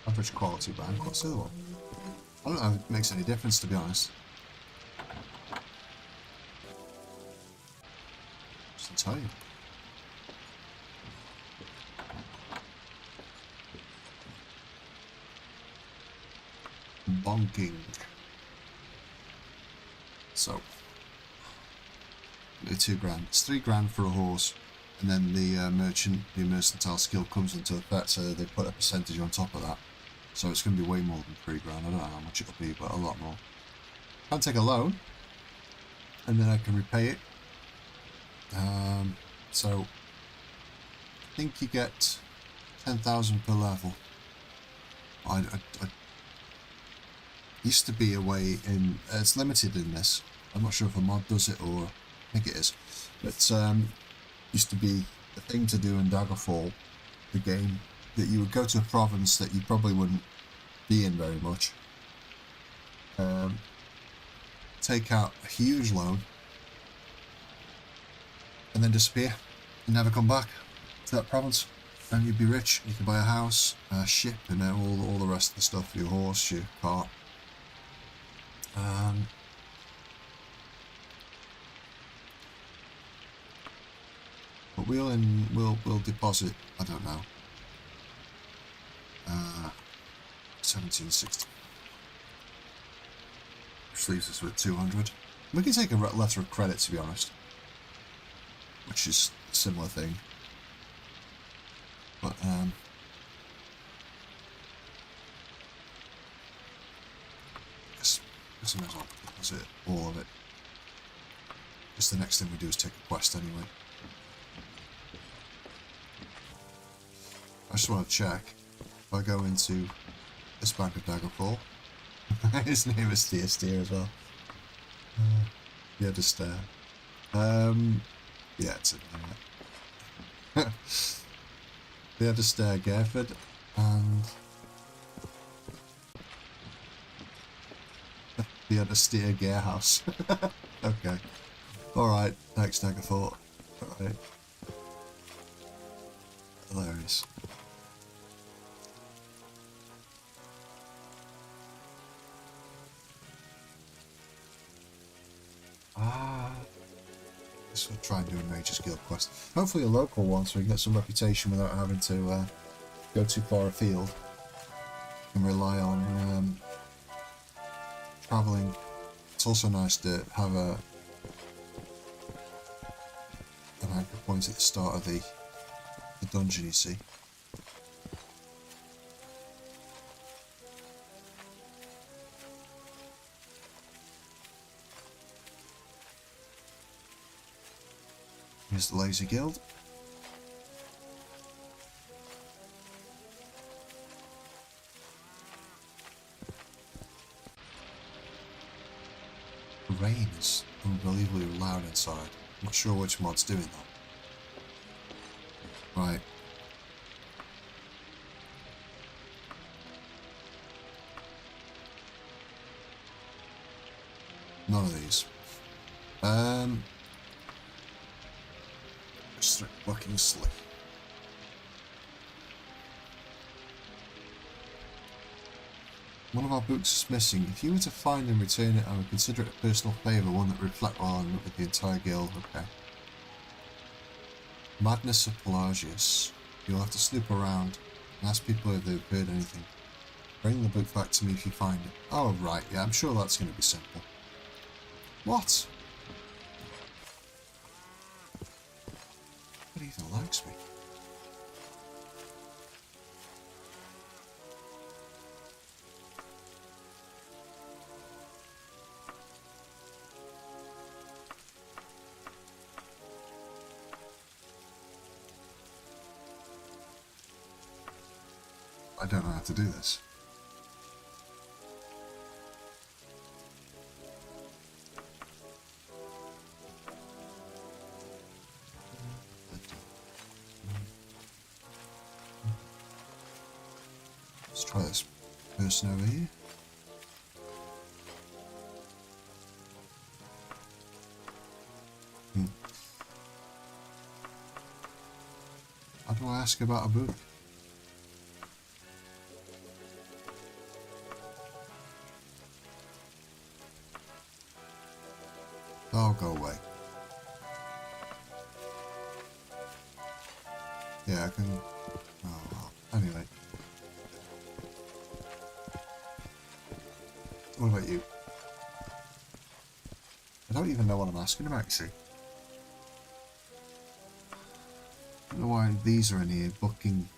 Average quality bank. What's the other one? I don't know if it makes any difference, to be honest. Just to tell you. Bonking. So, £2,000. It's £3,000 for a horse, and then the mercantile skill comes into effect, so they put a percentage on top of that. So it's going to be way more than £3,000. I don't know how much it'll be, but a lot more. I'll take a loan, and then I can repay it. So I think you get 10,000 per level. I used to be a way in. It's limited in this. I'm not sure if a mod does it, or I think it is. But used to be a thing to do in Daggerfall, the game, that you would go to a province that you probably wouldn't be in very much. Take out a huge loan, and then disappear and never come back to that province, and you'd be rich. You could buy a house, a ship, and then all the rest of the stuff, your horse, your cart. But we'll deposit, I don't know, 1760, which leaves us with 200. We can take a letter of credit, to be honest, which is a similar thing. But I guess I might as well deposit all of it. Guess the next thing we do is take a quest anyway. I just want to check. If I go into this bank of Daggerfall, his name is Steer as well. Yeah, just yeah, it's in there. They had to stare Garford, and they had to steer Garehouse. Okay. Alright, thanks Daggerfall. Alright. Hilarious. Guess we'll try and do a major skill quest. Hopefully a local one, so we can get some reputation without having to go too far afield. And rely on travelling. It's also nice to have an anchor point at the start of the dungeon, you see. Here's the Lazy Guild. The rain is unbelievably loud inside. I'm not sure which mod's doing that. Right. None of these. Just fucking slick. One of our books is missing. If you were to find and return it, I would consider it a personal favour, one that would reflect well on with the entire guild. Okay. Madness of Pelagius. You'll have to snoop around and ask people if they've heard anything. Bring the book back to me if you find it. Oh, right, yeah, I'm sure that's going to be simple. What? Nobody even likes me. I don't know how to do this. Let's try this person over here. How do I ask about a book? Oh, go away. Yeah, I can... Oh, well. Anyway. What about you? I don't even know what I'm asking about, you see. I don't know why these are in here. Bucking.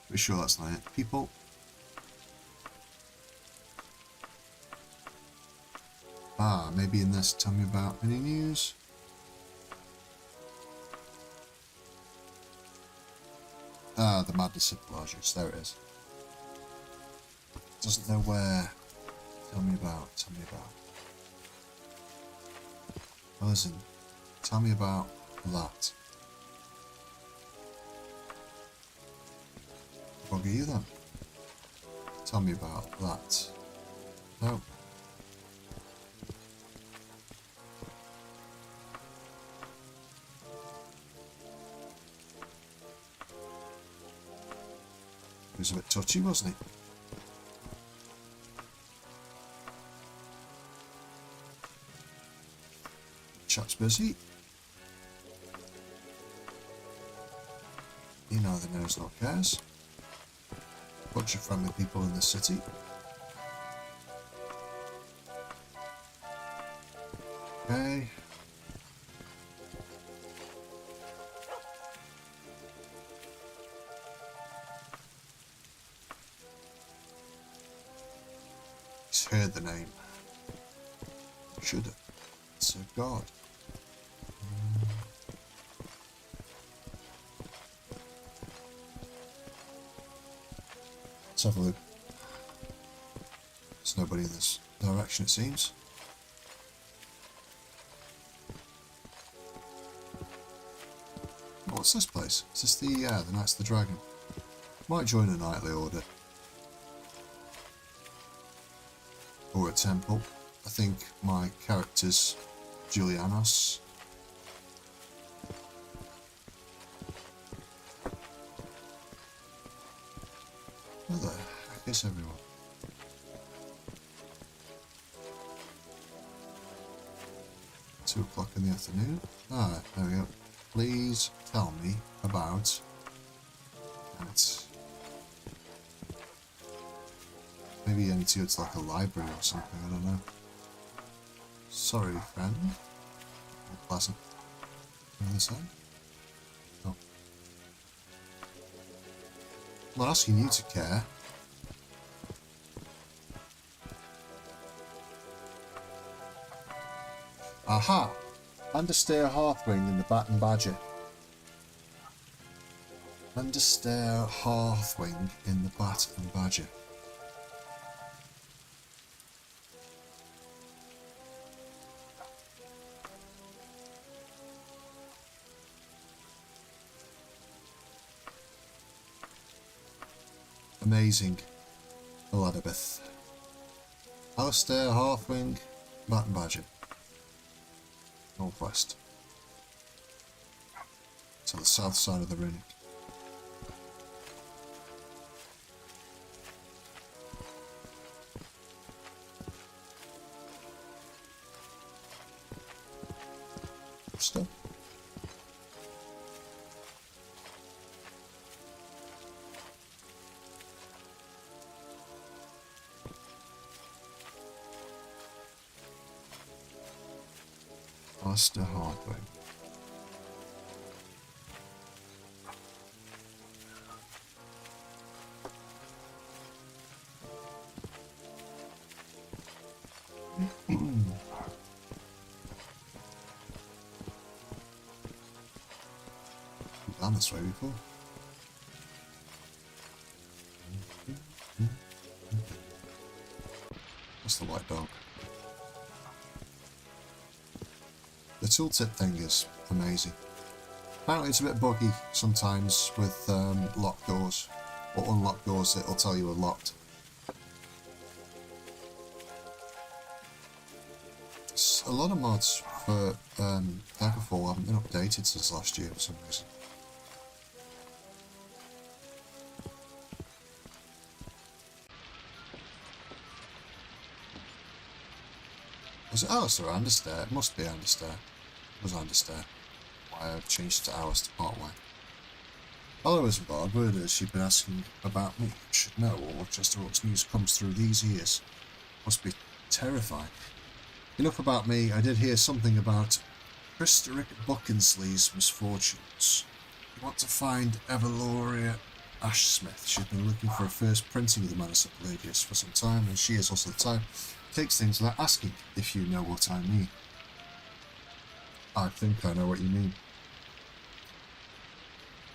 Pretty sure that's not it. People. Ah, maybe in this. Tell me about any news. Ah, the Madness Apologies. There it is. Doesn't know where. Tell me about. Well, listen. Tell me about that. Bugger you then. Tell me about that. No. He was a bit touchy, wasn't he? Chap's busy. You know the knows not cares. Bunch of friendly people in the city. Okay. He's heard the name. Should have. It's a god. Let's have a look. There's nobody in this direction, it seems. What's this place? Is this the Knights of the Dragon? Might join a knightly order. Or a temple. I think my character's Julianos. Where the heck is everyone? Two o'clock in the afternoon. Ah, there we go. Please tell me about that. Maybe I need to go to like a library or something, I don't know. Sorry, friend. Unpleasant. On the other side? Oh. I'm not asking you to care. Aha! Understair Hearthwing in the Bat and Badger. Understair Hearthwing in the Bat and Badger. Amazing. Elizabeth. Alistair, Hearthwing, Bat and Badger. Northwest. To the south side of the runic. Still. Alistair Hearthwing. We've done this way before. That's the white dog. the tooltip thing is amazing. Apparently it's a bit buggy sometimes with locked doors, or unlocked doors that will tell you are locked. A lot of mods for Daggerfall haven't been updated since last year for some reason. Was it Alistair or Anderstair? It must be Anderstair. It was Anderstair. Why I've changed to Alice to part way. Hello, Isambard. Word is you've been asking about me. You should know, or Chesterrock's news comes through these ears. Must be terrifying. Enough about me. I did hear something about Christeric Buckinsley's misfortunes. You want to find Evaloria Ashsmith. She's been looking for a first printing of the Manus of Pelagius for some time, and she is also the type who takes things without asking, if you know what I mean. I think I know what you mean.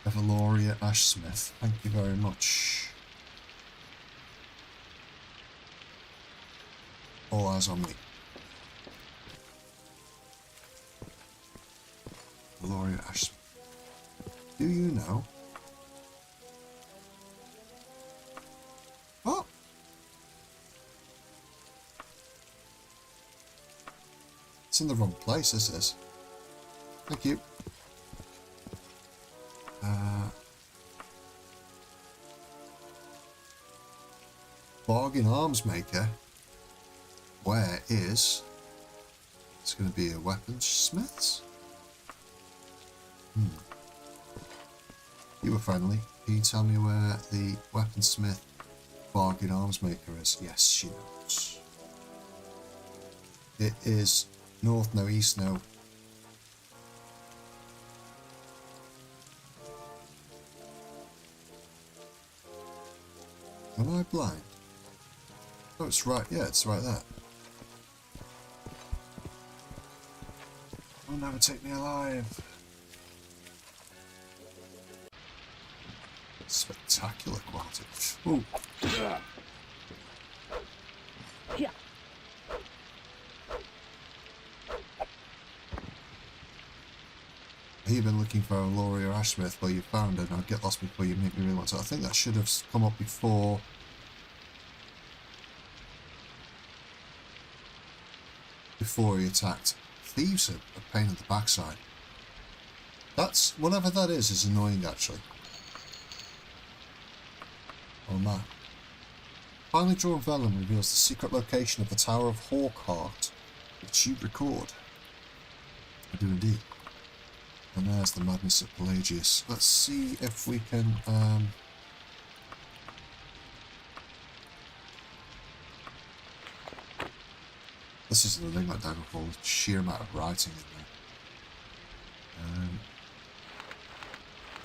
Evaloria Ashsmith. Thank you very much. All eyes on me. Evaloria Ashsmith. Do you know? Oh! It's in the wrong place, this is. Thank you. Bargain arms maker. Where is? It's going to be a weaponsmith's. You were friendly. Can you tell me where the weaponsmith bargain arms maker is? Yes, she knows. It is north, no east, no. Am I blind? Oh, it's right. Yeah, it's right there. Will never take me alive. Spectacular quality. Ooh. Yeah. You've been looking for Laurie or Ashsmith, well, you found her. Now get lost before you make me realise. I think that should have come up before. Before he attacked. Thieves are a pain in the backside. That's whatever that is annoying actually. On that. Finely drawn vellum reveals the secret location of the Tower of Hawkheart, which you record. I do indeed. And there's the madness of Pelagius. Let's see if we can this is the thing about Daggerfall, the sheer amount of writing in there.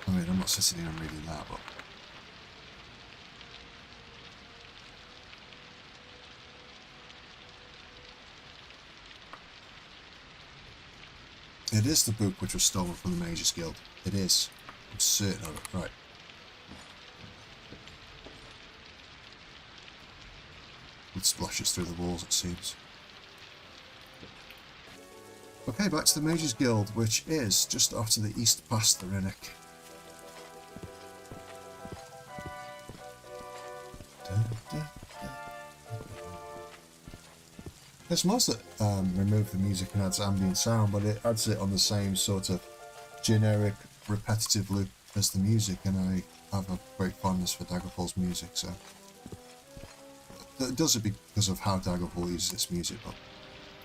I mean, I'm not sitting here and reading that, but it is the book which was stolen from the Mages Guild. It is. I'm certain of it. Right. It splashes through the walls, it seems. Okay, back to the Mages Guild, which is just off to the east past the Rinnock. There's mods that remove the music and adds ambient sound, but it adds it on the same sort of generic, repetitive loop as the music, and I have a great fondness for Daggerfall's music, so it does it because of how Daggerfall uses its music, but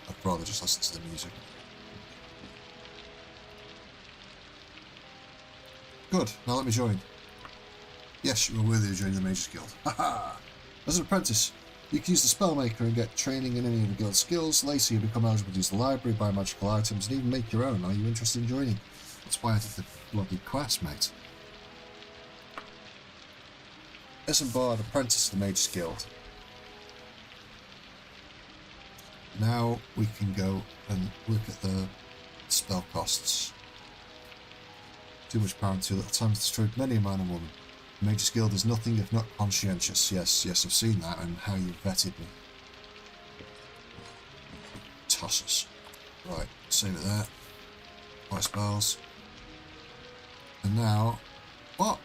I'd rather just listen to the music. Good, now let me join. Yes, you are worthy of joining the Mages Guild. Haha! As an apprentice, you can use the Spellmaker and get training in any of the guild's skills. Later you become eligible to use the library, buy magical items, and even make your own. Are you interested in joining? That's why I did the bloody quest, mate. Isambard, apprentice to the Mages Guild. Now we can go and look at the spell costs. Too much power and too little time has destroyed many a man and woman. The Mages Guild is nothing if not conscientious. Yes, I've seen that and how you vetted me. Tosses. Right, save it there. White spells. And now, what?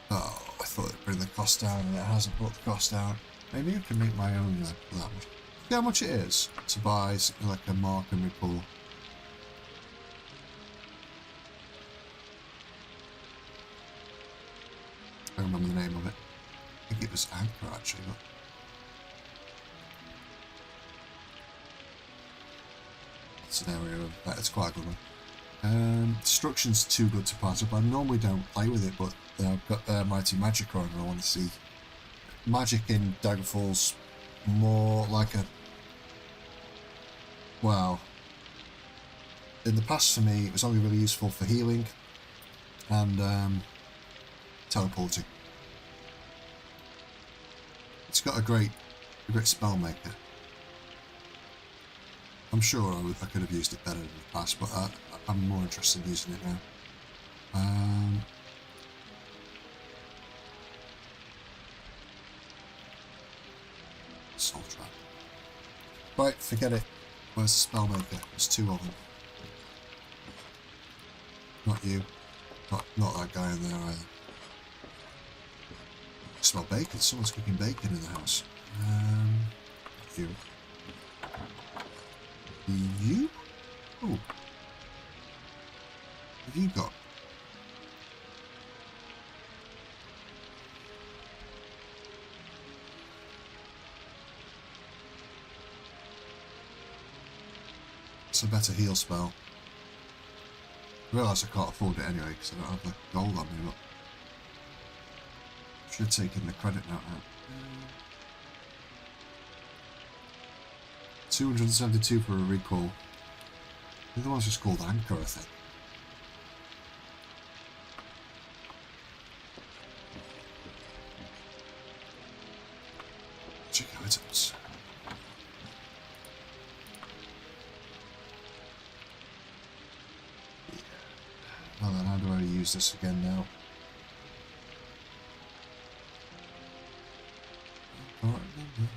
Oh, I thought it'd bring the cost down, and it hasn't brought the cost down. Maybe I can make my own for that much. See how much it is to buy something like a mark and report. I don't remember the name of it. I think it was Anchor actually. But it's an area of that. It's quite a good one. Destruction's too good to pass up. I normally don't play with it, but I've got Mighty Magic on, and I want to see. Magic in Daggerfall's more like a. Well, in the past for me, it was only really useful for healing and teleporting. It's got a great spell maker. I'm sure I could have used it better in the past, but I'm more interested in using it now. Soul Trap. Right, forget it. Where's the spell maker? There's two of them. Not you. Not that guy in there either. I smell bacon. Someone's cooking bacon in the house. You. You? Oh. What have you got? It's a better heal spell. I realise I can't afford it anyway because I don't have the gold on me, but should have taken the credit note out. 272 for a recall. The other one's just called Anchor, I think. Check items. Yeah. Well then, how do I use this again now? I can't remember.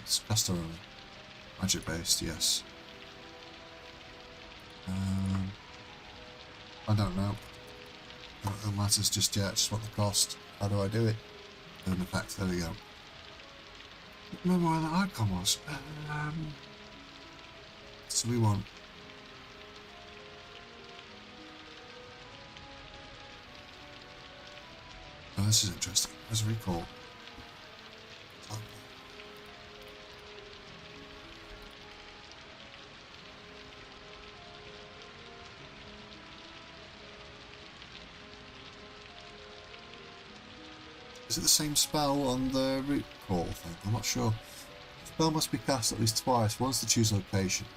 It's caster only. Magic based, yes. I don't know. It matters just yet, just what the cost. How do I do it? In effect, there we go. Remember where the icon was. So we want. Oh, this is interesting. There's a recall. Is it the same spell on the root call thing? I'm not sure. The spell must be cast at least twice, once to choose location.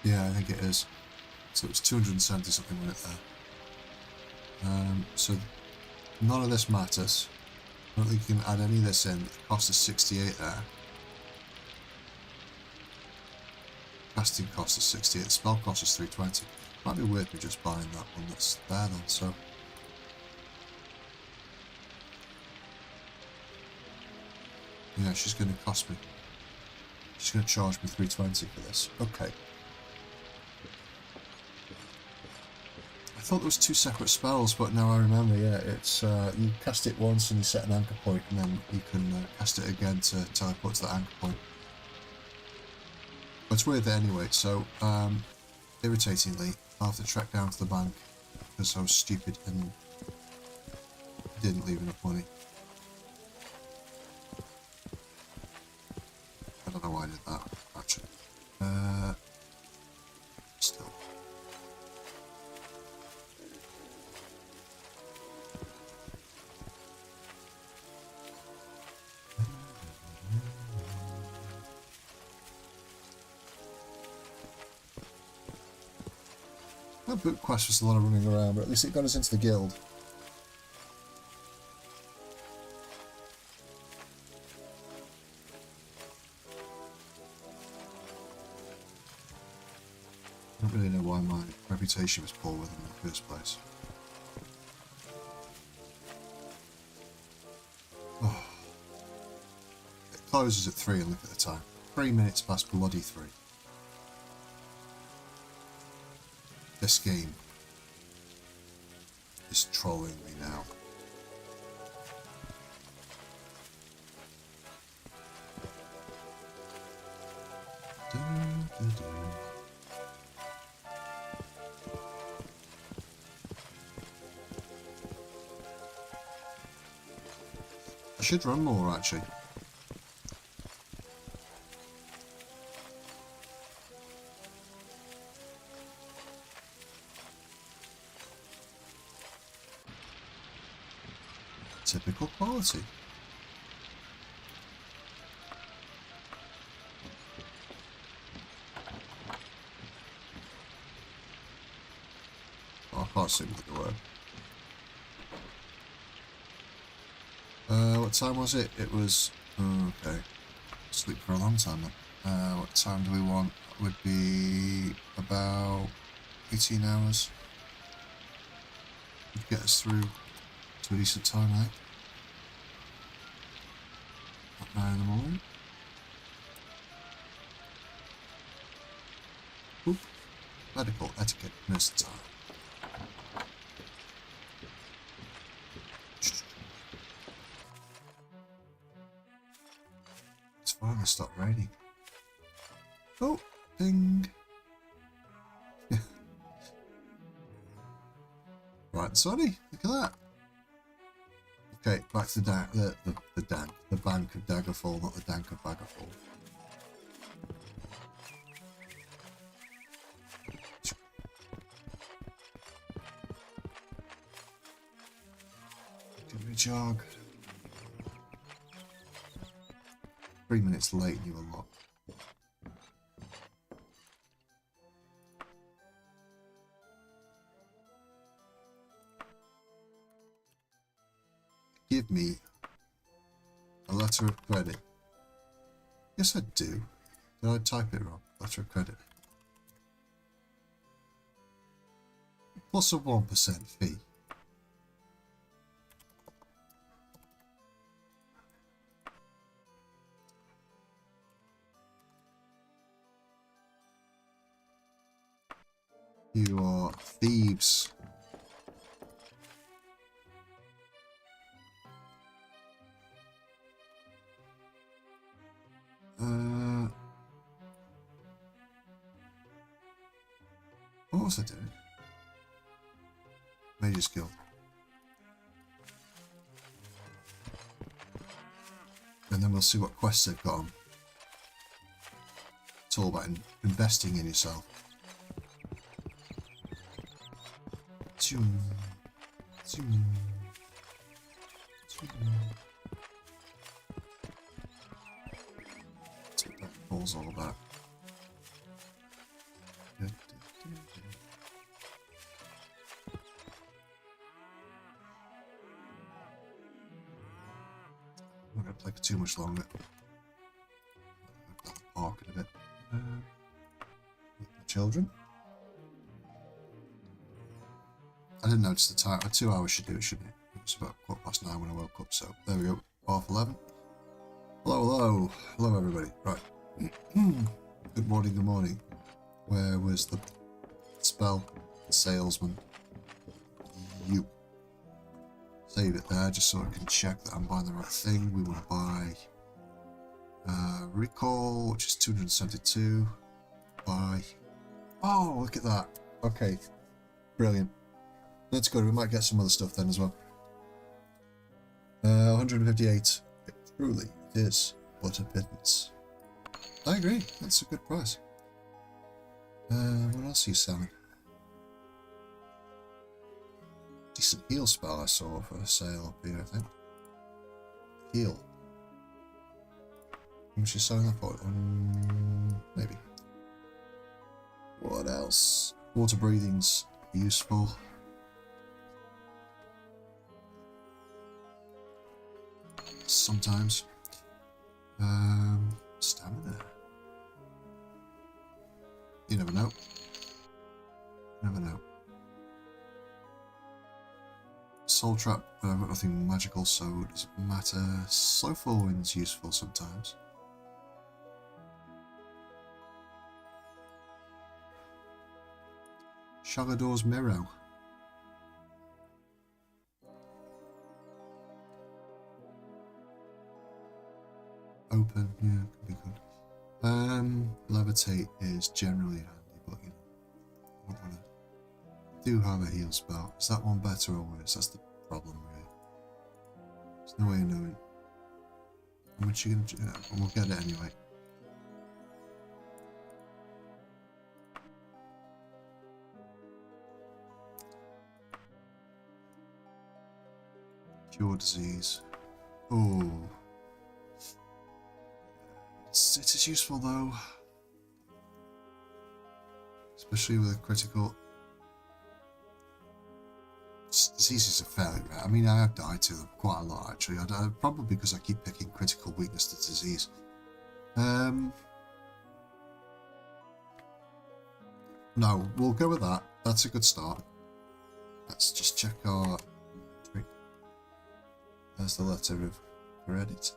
Yeah, I think it is. So it's 270 something when it there. So none of this matters. I don't think you can add any of this in. The cost is 68 there. Casting cost is 68, the spell cost is 320. Might be worth me just buying that one that's there then, so. Yeah, she's going to cost me. She's going to charge me 320 for this. Okay. I thought there was two separate spells, but now I remember, yeah, it's, you cast it once and you set an anchor point, and then you can cast it again to teleport to that anchor point. But it's weird anyway, so, irritatingly, I'll have to track down to the bank because I was stupid and didn't leave enough money. I don't know why I did that, actually. Still. That book quest was a lot of running around, but at least it got us into the guild. don't really know why my reputation was poor with them in the first place. Oh. It closes at 3 and look at the time. 3 minutes past bloody 3. This game is trolling me now. I should run more actually. Typical quality. Oh, I can't see what the word. What time was it? It was... Oh, okay. Sleep for a long time then. What time do we want? It would be about 18 hours. Would get us through to a decent time, eh? At 9 in the morning. Oop. Medical etiquette, nurse time. It's finally stopped raining. Oh, ding. Right, sunny. Look at that. Okay, back to the bank of Daggerfall, not the dank of Daggerfall. Give me a jog. 3 minutes late and you were locked. Give me a letter of credit. Yes, I do. Did I type it wrong? Letter of credit. Plus a 1% fee. You are thieves. What was I doing? Major skill. And then we'll see what quests they've got on. It's all about investing in yourself. Zoom. Zoom. Zoom. That's what that ball's all about. I'm not going to play for too much longer. I'll park it a bit. With the children. I didn't notice the time. 2 hours should do it, shouldn't it? It was about 9:15 when I woke up, so there we go. 11:30. Hello, hello. Hello, everybody. Right. Good morning, good morning. Where was the spell? The salesman. You. Save it there just so I can check that I'm buying the right thing. We want to buy recall, which is 272. Buy. Oh, look at that. Okay. Brilliant. That's good. We might get some other stuff then as well. 158. Truly, it is but a pittance. I agree. That's a good price. What else are you selling? Decent heal spell I saw for sale up here, I think. Heal. How much are you selling that for? Maybe. What else? Water breathing's useful. Sometimes. Stamina. You never know. trap, but I've got nothing magical, so it doesn't matter. Slow forward's useful sometimes. Shagador's Mirror. Open, yeah, could be good. Levitate is generally handy, but you know, I do have a heal spell. Is that one better or worse? That's the problem, really. There's no way of knowing. How much you gonna? We'll get it anyway. Cure disease. Oh. It is useful though. Especially with a critical. Diseases are fairly rare. I mean, I have died to them quite a lot actually. Probably because I keep picking critical weakness to disease. No, we'll go with that. That's a good start. Let's just check our inventory. There's the letter of credit.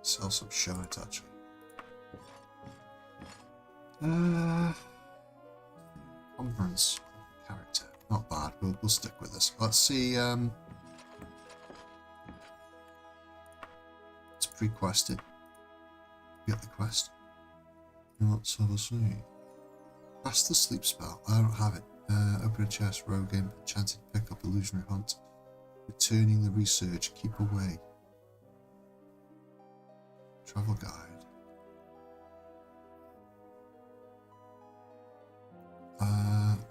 Sell some shite actually. Conference character. Not bad. We'll stick with this. Let's see. It's pre-quested. Get the quest. Let's have a see. Cast the sleep spell. I don't have it. Open a chest, rogue imp, enchanted pickup, illusionary hunt. Returning the research. Keep away. Travel guide.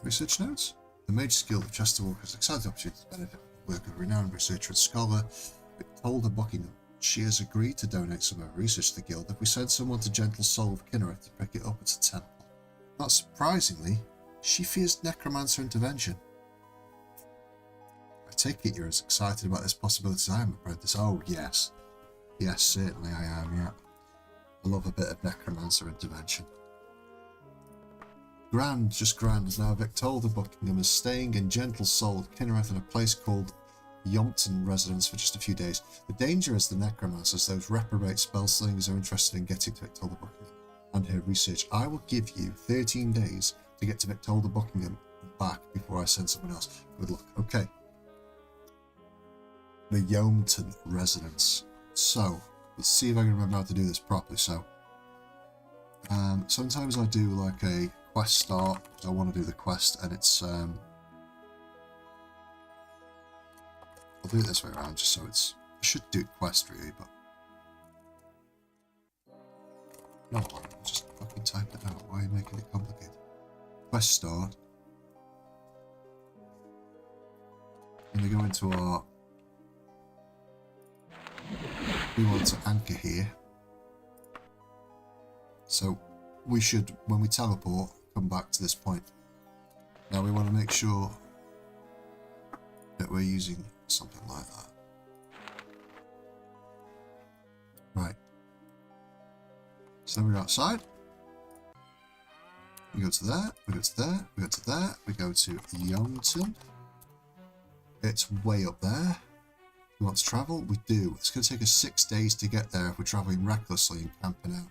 Research notes. The mage skill of Chester Walker has excited the opportunity to benefit from the work of a renowned researcher and scholar. Told of Buckingham. She has agreed to donate some of her research to the guild if we send someone to Gentle Soul of Kinnereth to pick it up at a temple. Not surprisingly, she fears necromancer intervention. I take it you're as excited about this possibility as I am, apprentice. Oh, yes. Yes, certainly I am, yeah. I love a bit of necromancer intervention. Grand, just grand, as now Victolda Buckingham is staying in Gentle Soul, Kinnereth, in a place called Yompton residence for just a few days. The danger is the necromancers, those reprobate spellslingers, are interested in getting to Victolda Buckingham and her research. I will give you 13 days to get to Victolda Buckingham and back before I send someone else. Good luck. Okay. The Yompton residence. So, let's see if I can remember how to do this properly. So, sometimes I do like a quest start. I want to do the quest, and it's I'll do it this way around just so it's. I should do quest really, but no, I'll just fucking type it out. Why are you making it complicated? Quest start. And we go into our. We want to anchor here. So we should, when we teleport, come back to this point. Now we want to make sure that we're using something like that. Right. So we're outside. We go to there, we go to there, we go to there, we go to Youngton. It's way up there. We want to travel? We do. It's going to take us 6 days to get there if we're travelling recklessly and camping out.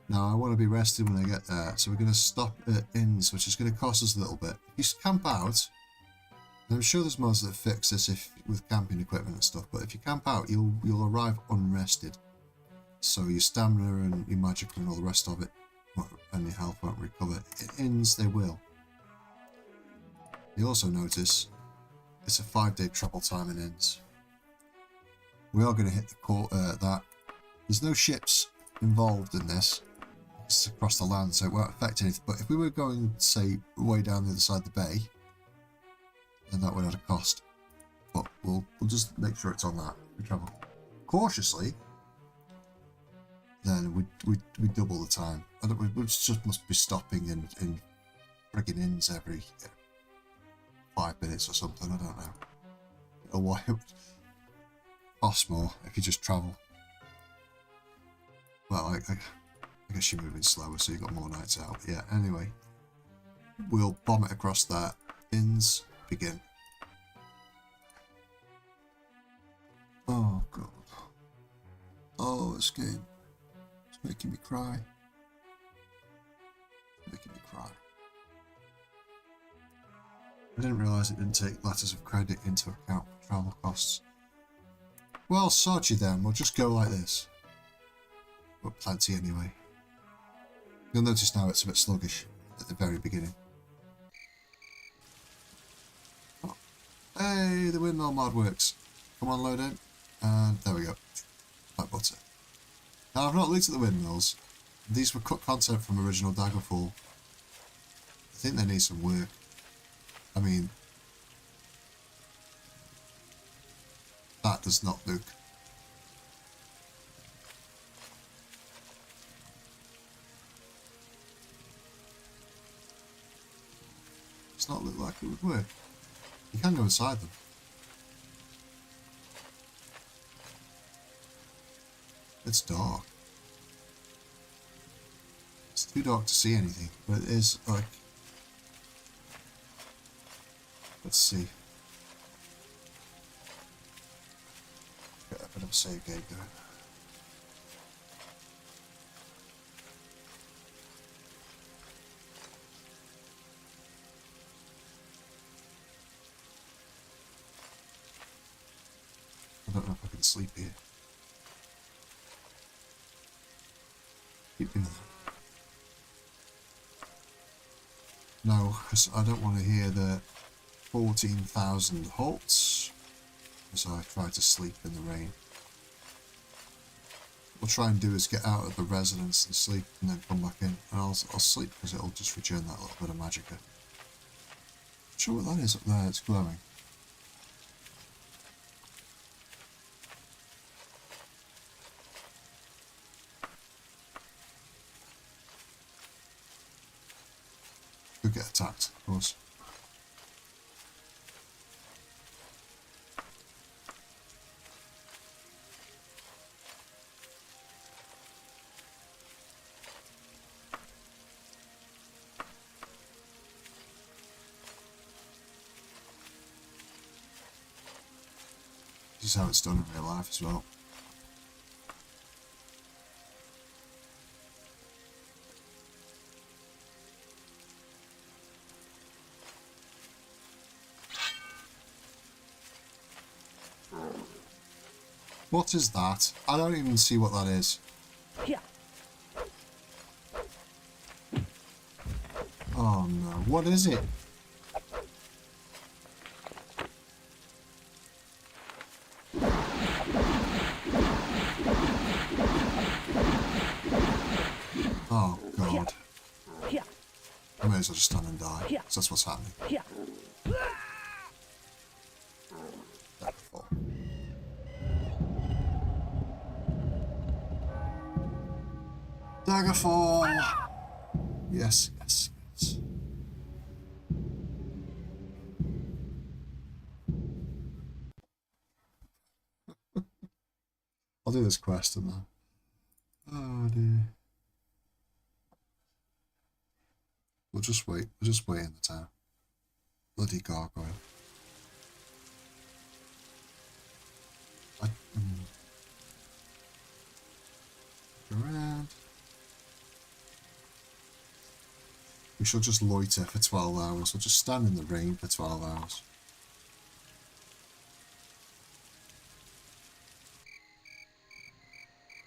Now, I want to be rested when I get there, so we're going to stop at inns, which is going to cost us a little bit. If you camp out, and I'm sure there's mods that fix this with camping equipment and stuff, but if you camp out, you'll arrive unrested. So your stamina and your magic and all the rest of it, and your health won't recover. At inns, they will. You'll also notice it's a 5-day travel time in inns. We are going to hit the that. There's no ships involved in this. It's across the land, so it won't affect anything. But if we were going, say, way down the other side of the bay, then that would add a cost. But we'll just make sure it's on that. We travel cautiously, then we double the time. We just must be stopping in friggin' inns every 5 minutes or something. I don't know. Or why? Costs more if you just travel. Well, I guess you're moving slower, so you've got more nights out. But yeah, anyway. We'll bomb it across there. Ins, begin. Oh, God. Oh, this game. It's making me cry. Making me cry. I didn't realise it didn't take letters of credit into account for travel costs. Well, sod you then. We'll just go like this. But plenty anyway. You'll notice now it's a bit sluggish at the very beginning. Oh. Hey, the windmill mod works. Come on, load in. And there we go. Like butter. Now, I've not looked at the windmills. These were cut content from original Daggerfall. I think they need some work. I mean, that does not look. Does not look like it would work. You can go inside them. It's dark. It's too dark to see anything, but it is like. Let's see. Get a bit of a save game going. I don't know if I can sleep here. Keep doing that. No, because I don't want to hear the 14,000 halts as I try to sleep in the rain. What we'll try and do is get out of the residence and sleep and then come back in. And I'll sleep because it'll just return that little bit of magicka. Not sure what that is up there, it's glowing. Could get attacked, of course. This is how it's done in real life as well. What is that? I don't even see what that is. Oh no, what is it? Oh god. I may as well just stand and die, because that's what's happening. Daggerfall. Daggerfall! Yes, yes, yes. I'll do this quest and then. Oh dear. We'll just wait in the town. Bloody gargoyle. Around. We shall just loiter for 12 hours. We'll just stand in the rain for 12 hours.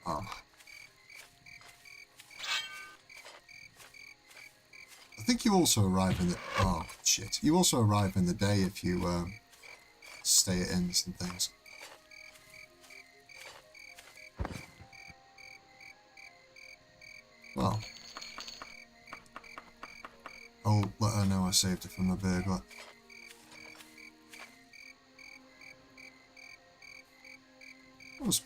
Oh. I think you also arrive in the... Oh, shit. You also arrive in the day if you stay at inns and things. Well, I'll let her know I saved her from a burglar. I was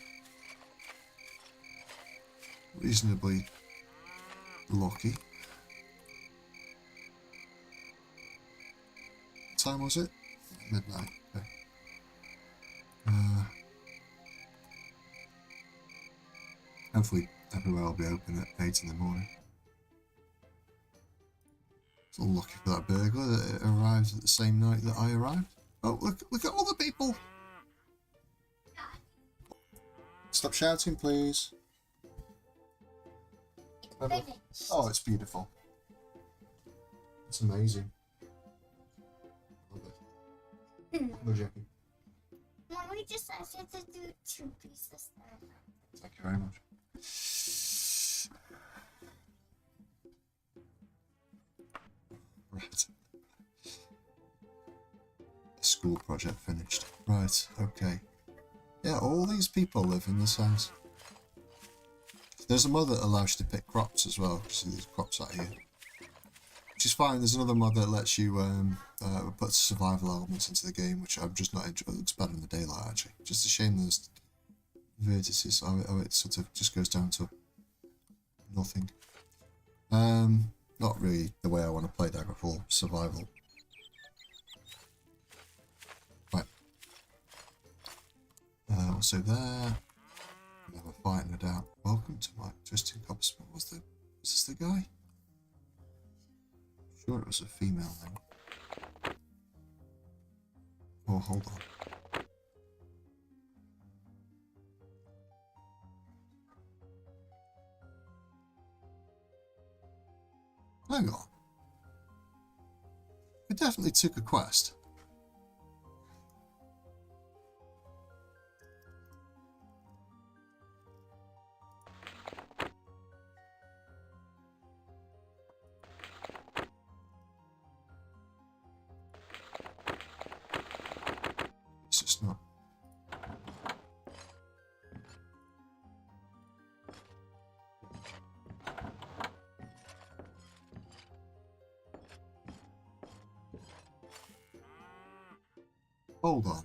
reasonably lucky. What time was it? Midnight. Okay. Hopefully everywhere will be open at 8 in the morning. So lucky for that burglar that it arrived at the same night that I arrived. Oh, look at all the people! Stop shouting, please. Oh, it's beautiful. It's amazing. Love it. No, Jackie. Mom, we just asked you to do 2 pieces there. Thank you very much. Right. The school project finished. Right, okay. Yeah, all these people live in this house. There's a mod that allows you to pick crops as well. See, there's crops out here. Which is fine. There's another mod that lets you put survival elements into the game, which I'm just not enjoying. It looks better in the daylight, actually. Just a shame there's vertices. Oh, it sort of just goes down to nothing. Not really the way I want to play Daggerfall survival. Right. So there. Never fighting it out. Welcome to my interesting copspot. Was this the guy? Sure, it was a female name. Oh, hold on. Hang on. We definitely took a quest. It's just not. Hold on.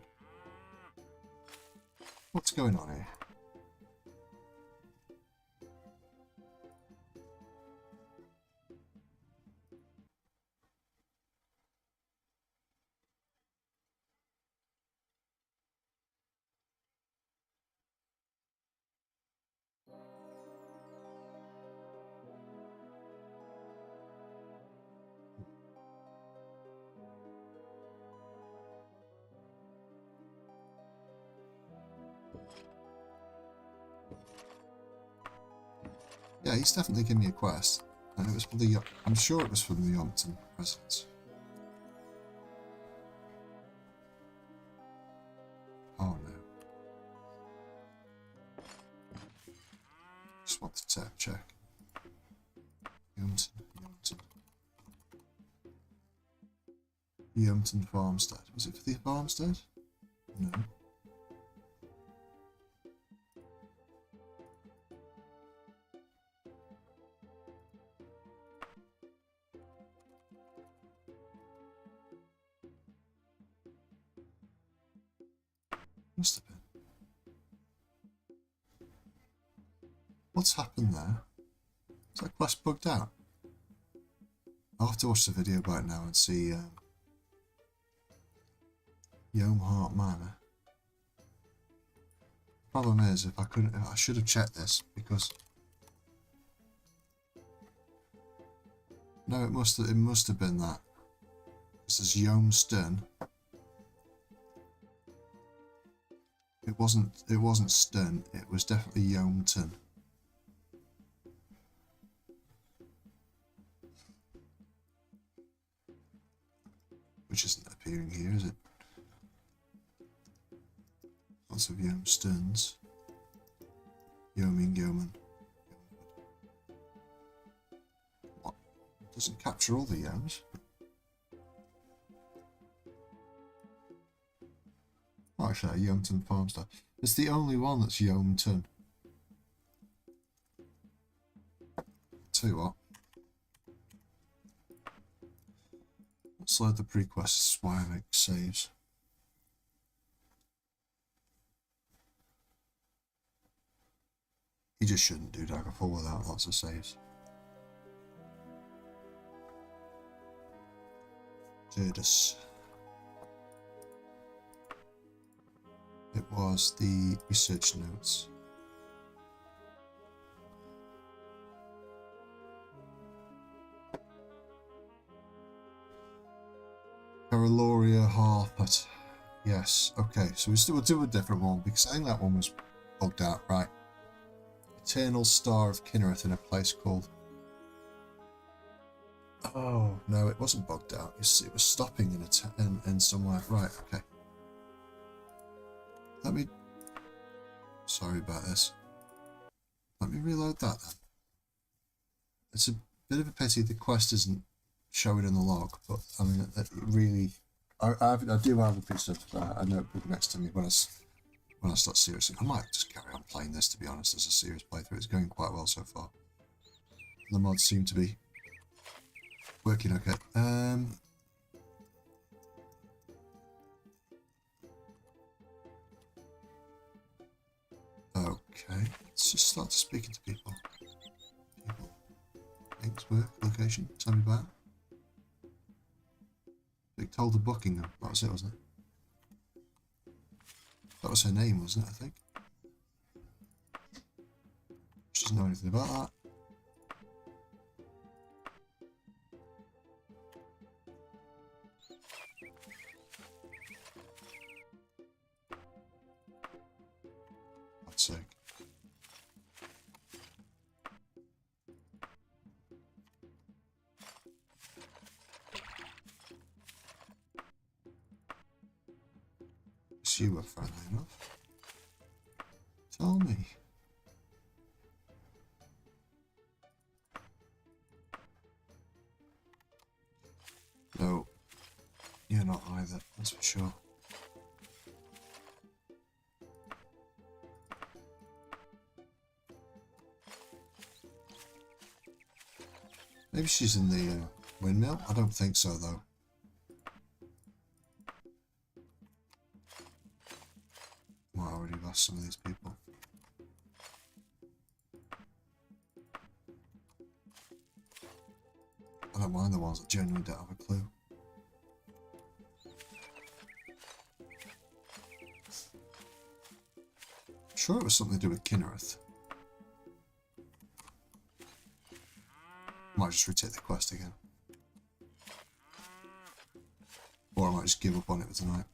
What's going on here? Yeah, he's definitely giving me a quest. And it was for the... I'm sure it was from the Yompton residence. Oh no. Just want to check. Yompton Farmstead. Was it for the farmstead? No. Must have been. What's happened there? Is that quest bugged out? I'll have to watch the video about it now and see Yome Heart Manor. Problem is, if I should have checked this because no, it must have been that. This is Yome Stern. It wasn't Stern. It was definitely Yometon. Which isn't appearing here, is it? Lots of Yome Sterns. Yeoming, Yeoman. What? It doesn't capture all the Yomes. Oh, actually, Yometon Farmstead. It's the only one that's Yometon. Tell you what. Let's load the pre-quests while I make saves. You just shouldn't do Daggerfall without lots of saves. Jadis. It was the research notes. Aurelia Harput. Yes, okay, so we'll do a different one because I think that one was bugged out, right? Eternal Star of Kinnereth in a place called... Oh, no, it wasn't bugged out. It was stopping in somewhere. Right, okay. Let me... Sorry about this. Let me reload that then. It's a bit of a pity the quest isn't showing in the log, but I mean, it really... I do have a piece of a notebook next to me when I start seriously. I might just carry on playing this, to be honest, as a serious playthrough. It's going quite well so far. The mods seem to be working okay. Okay, let's just start speaking to people. Things, work, location, tell me about it. Big told of Buckingham, that was it, wasn't it? That was her name, wasn't it, I think? She doesn't know anything about that. God's sake. You were friendly enough. Tell me. No, you're not either, that's for sure. Maybe she's in the windmill? I don't think so, though. Might already lost some of these people. I don't mind the ones that genuinely don't have a clue. I'm sure it was something to do with Kinnereth. Might just retake the quest again. Or I might just give up on it for tonight.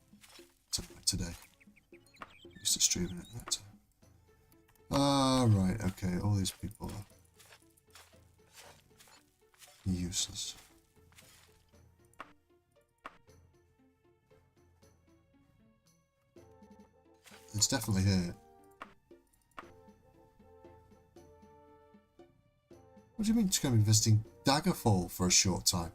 Today. Used to streaming it that time. Ah, right, okay, all these people are useless. It's definitely here. What do you mean she's going to be visiting Daggerfall for a short time?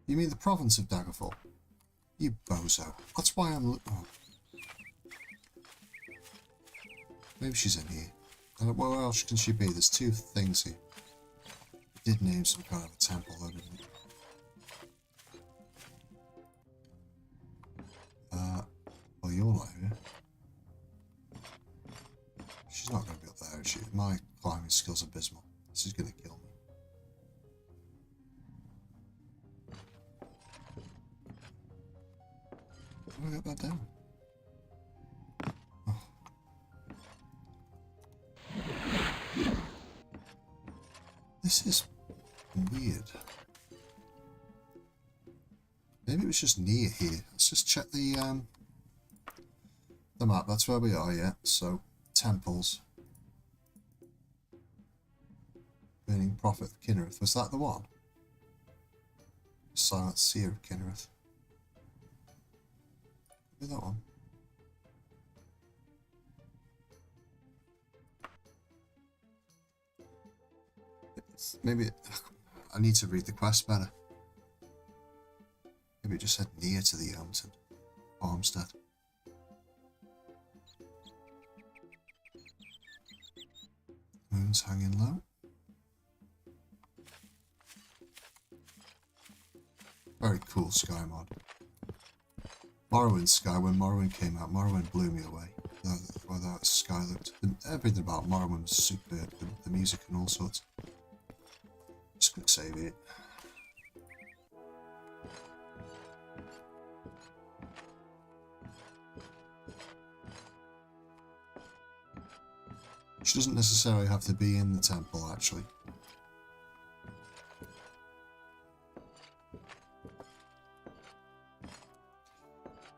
You mean the province of Daggerfall? You bozo. That's why I'm... Oh. Maybe she's in here. Where else can she be? There's two things here. It did name some kind of a temple though, didn't it? Well, you're not here. She's not going to be up there, is she? My climbing skill's abysmal. This is going to kill me. How do I get that down? Oh. This is weird. Maybe it was just near here. Let's just check the map. That's where we are, yeah. So, temples. Burning Prophet of Kinnereth. Was that the one? Silent Seer of Kinnereth. Maybe that one. Maybe I need to read the quest better. Maybe it just said near to the Armstead. Moon's hanging low. Very cool sky mod. Morrowind's sky, when Morrowind came out, Morrowind blew me away. The way that sky looked. Everything about Morrowind was superb. The music and all sorts. Just quick save it. She doesn't necessarily have to be in the temple, actually.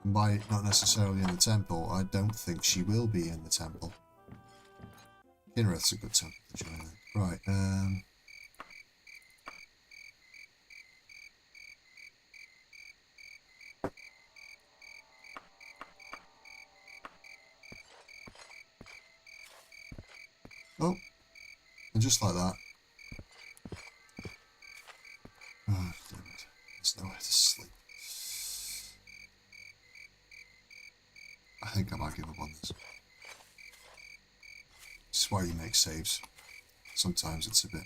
And by not necessarily in the temple, I don't think she will be in the temple. Kinnereth's a good temple to join in. Right, oh, and just like that. Oh, damn it. There's nowhere to sleep. I think I might give up on this. This is why you make saves. Sometimes it's a bit...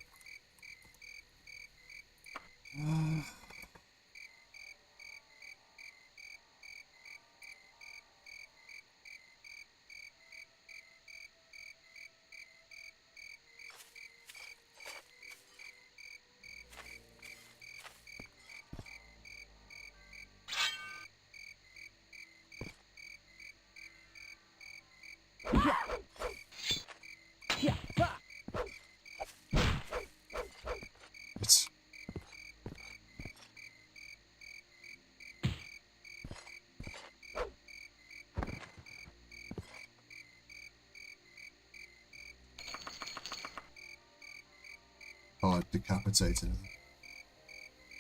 It's... Oh, I decapitated him.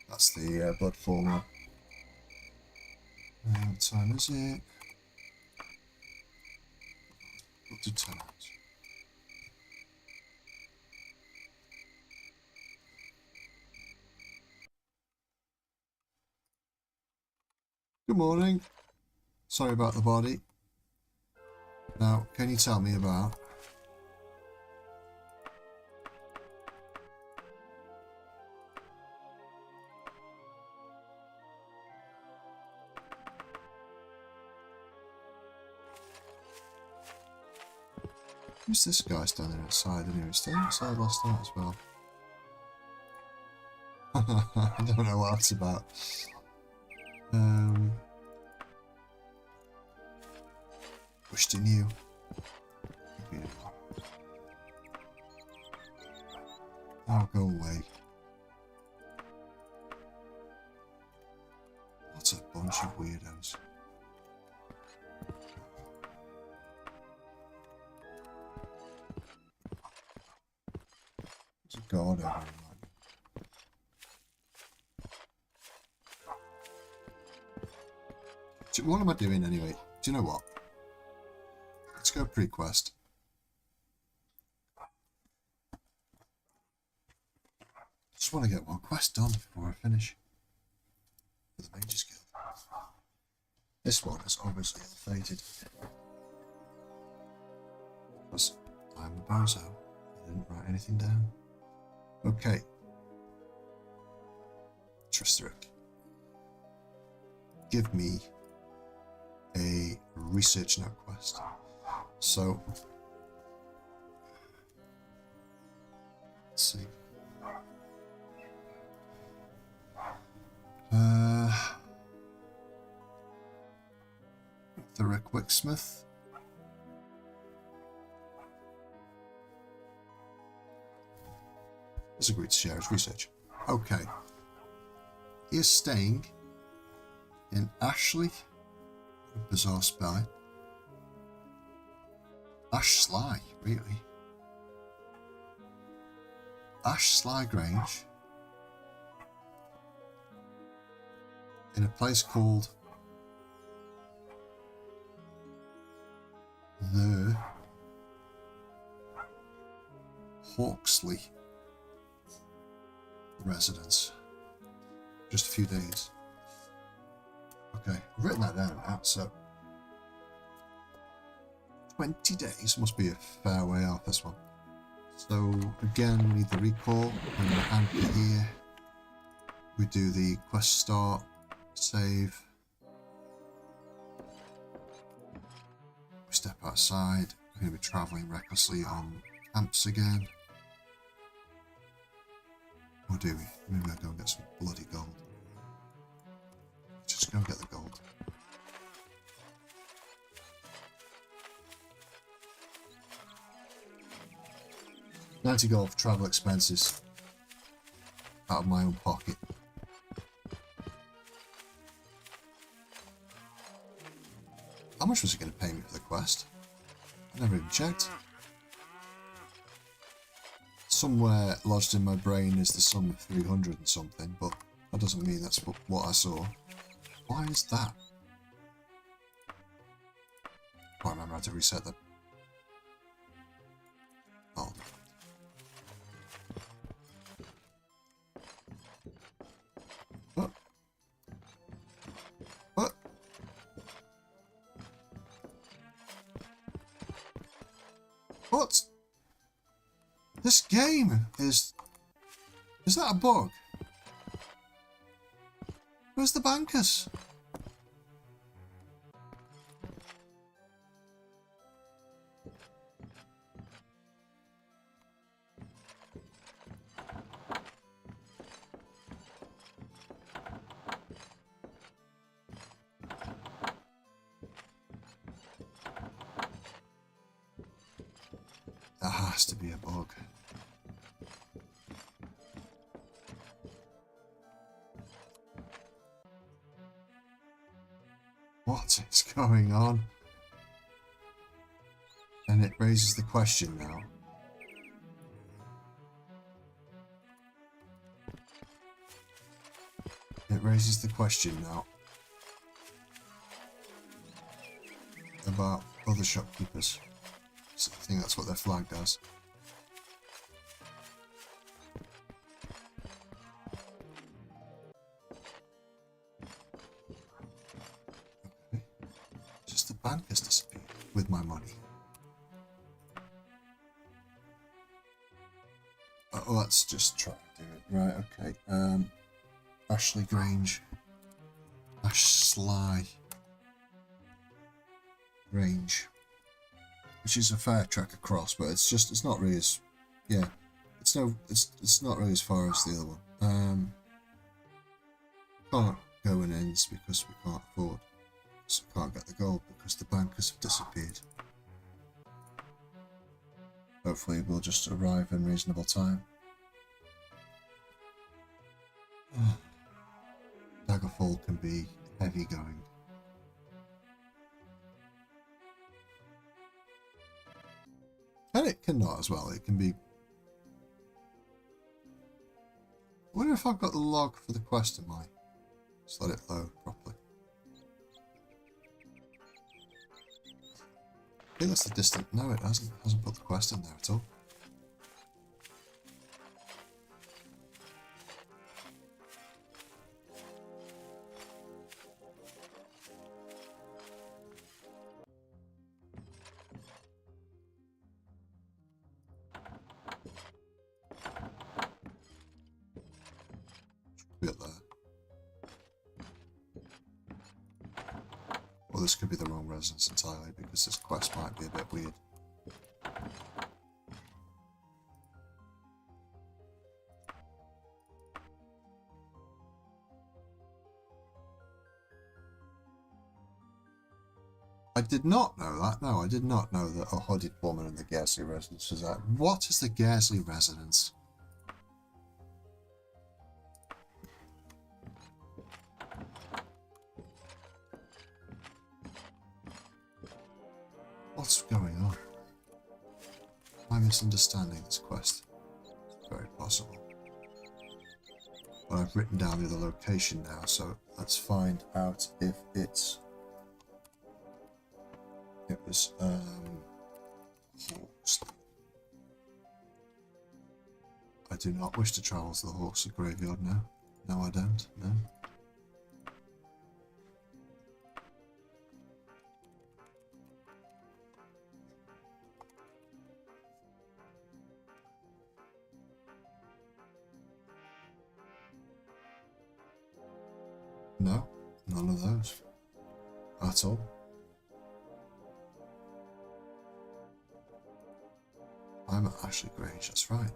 That's the blood formula. What time is it? Up to 10 hours. Good morning. Sorry about the body. Now, can you tell me about... Who's this guy standing outside anyway? He was standing outside last night as well. I don't know what that's about. Wished he knew. Oh, go away. That's a bunch of weirdos. There's a guard over here. What am I doing anyway? Do you know what? Let's go pre-quest. Just want to get one quest done before I finish. For the Mage's Guild. This one is obviously ill-fated. Because I'm a bozo. I didn't write anything down. Okay. Tristeric. Give me a research note quest. So, let's see. The Wicksmith. Has agreed to share his research. Okay. He is staying in Ashley. Bizarre spelling. Ash Sly, really? Ash Sly Grange. In a place called the Hawksley residence. Just a few days. Okay, I've written that down now, so 20 days must be a fair way off this one. So again, we need the recall, and the anchor here. We do the quest start, save. We step outside. We're going to be travelling recklessly on camps again. Or do we? Maybe we'll go and get some bloody gold. Just go and get the gold. 90 gold for travel expenses out of my own pocket. How much was it going to pay me for the quest? I never even checked. Somewhere lodged in my brain is the sum of 300 and something, but that doesn't mean that's what I saw. Why is that? I can't remember how to reset that. Oh. What? What? What? This game is... Is that a bug? Where's the bankers? That has to be a bug. What is going on? And it raises the question now. It raises the question now about other shopkeepers. So I think that's what they're flagged as. Okay. Just the bank has disappeared with my money. Oh, let's just try and do it. Right, okay. Ashley Grange. Ashley Grange. Which is a fair trek across, but it's not really as, yeah, it's not really as far as the other one. Can't go in ends because we can't afford, so can't get the gold because the bankers have disappeared. Hopefully we'll just arrive in reasonable time. Daggerfall can be heavy going. And it cannot as well, it can be... I wonder if I've got the log for the quest in my... Just let it load properly. I think that's the distant... No, it hasn't put the quest in there at all. Bit there. Well, this could be the wrong residence entirely because this quest might be a bit weird. I did not know that. No, I did not know that a hooded woman in the Gersley residence was that. What is the Gersley residence? What's going on? Am I misunderstanding this quest? It's very possible. But I've written down the other location now, so let's find out if it was Hawks. I do not wish to travel to the Hawks graveyard now. No, I don't. No. No, none of those. At all. I'm at Ashley Grange, that's right.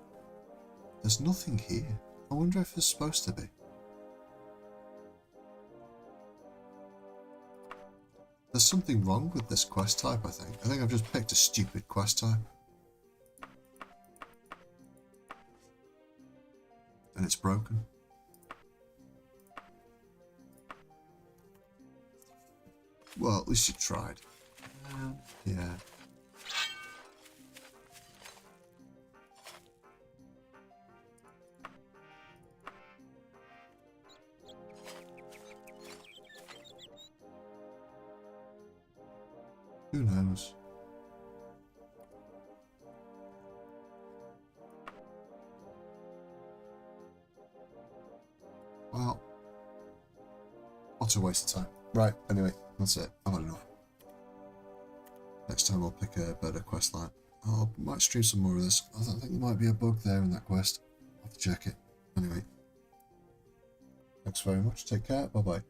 There's nothing here. I wonder if there's supposed to be. There's something wrong with this quest type, I think. I think I've just picked a stupid quest type. it's broken. Well, at least you tried. Yeah. Who knows? Well, what a waste of time. Right, anyway, that's it. I've had enough. Next time I'll pick a better quest line. I might stream some more of this. I think there might be a bug there in that quest. I'll have to check it. Anyway. Thanks very much. Take care. Bye-bye.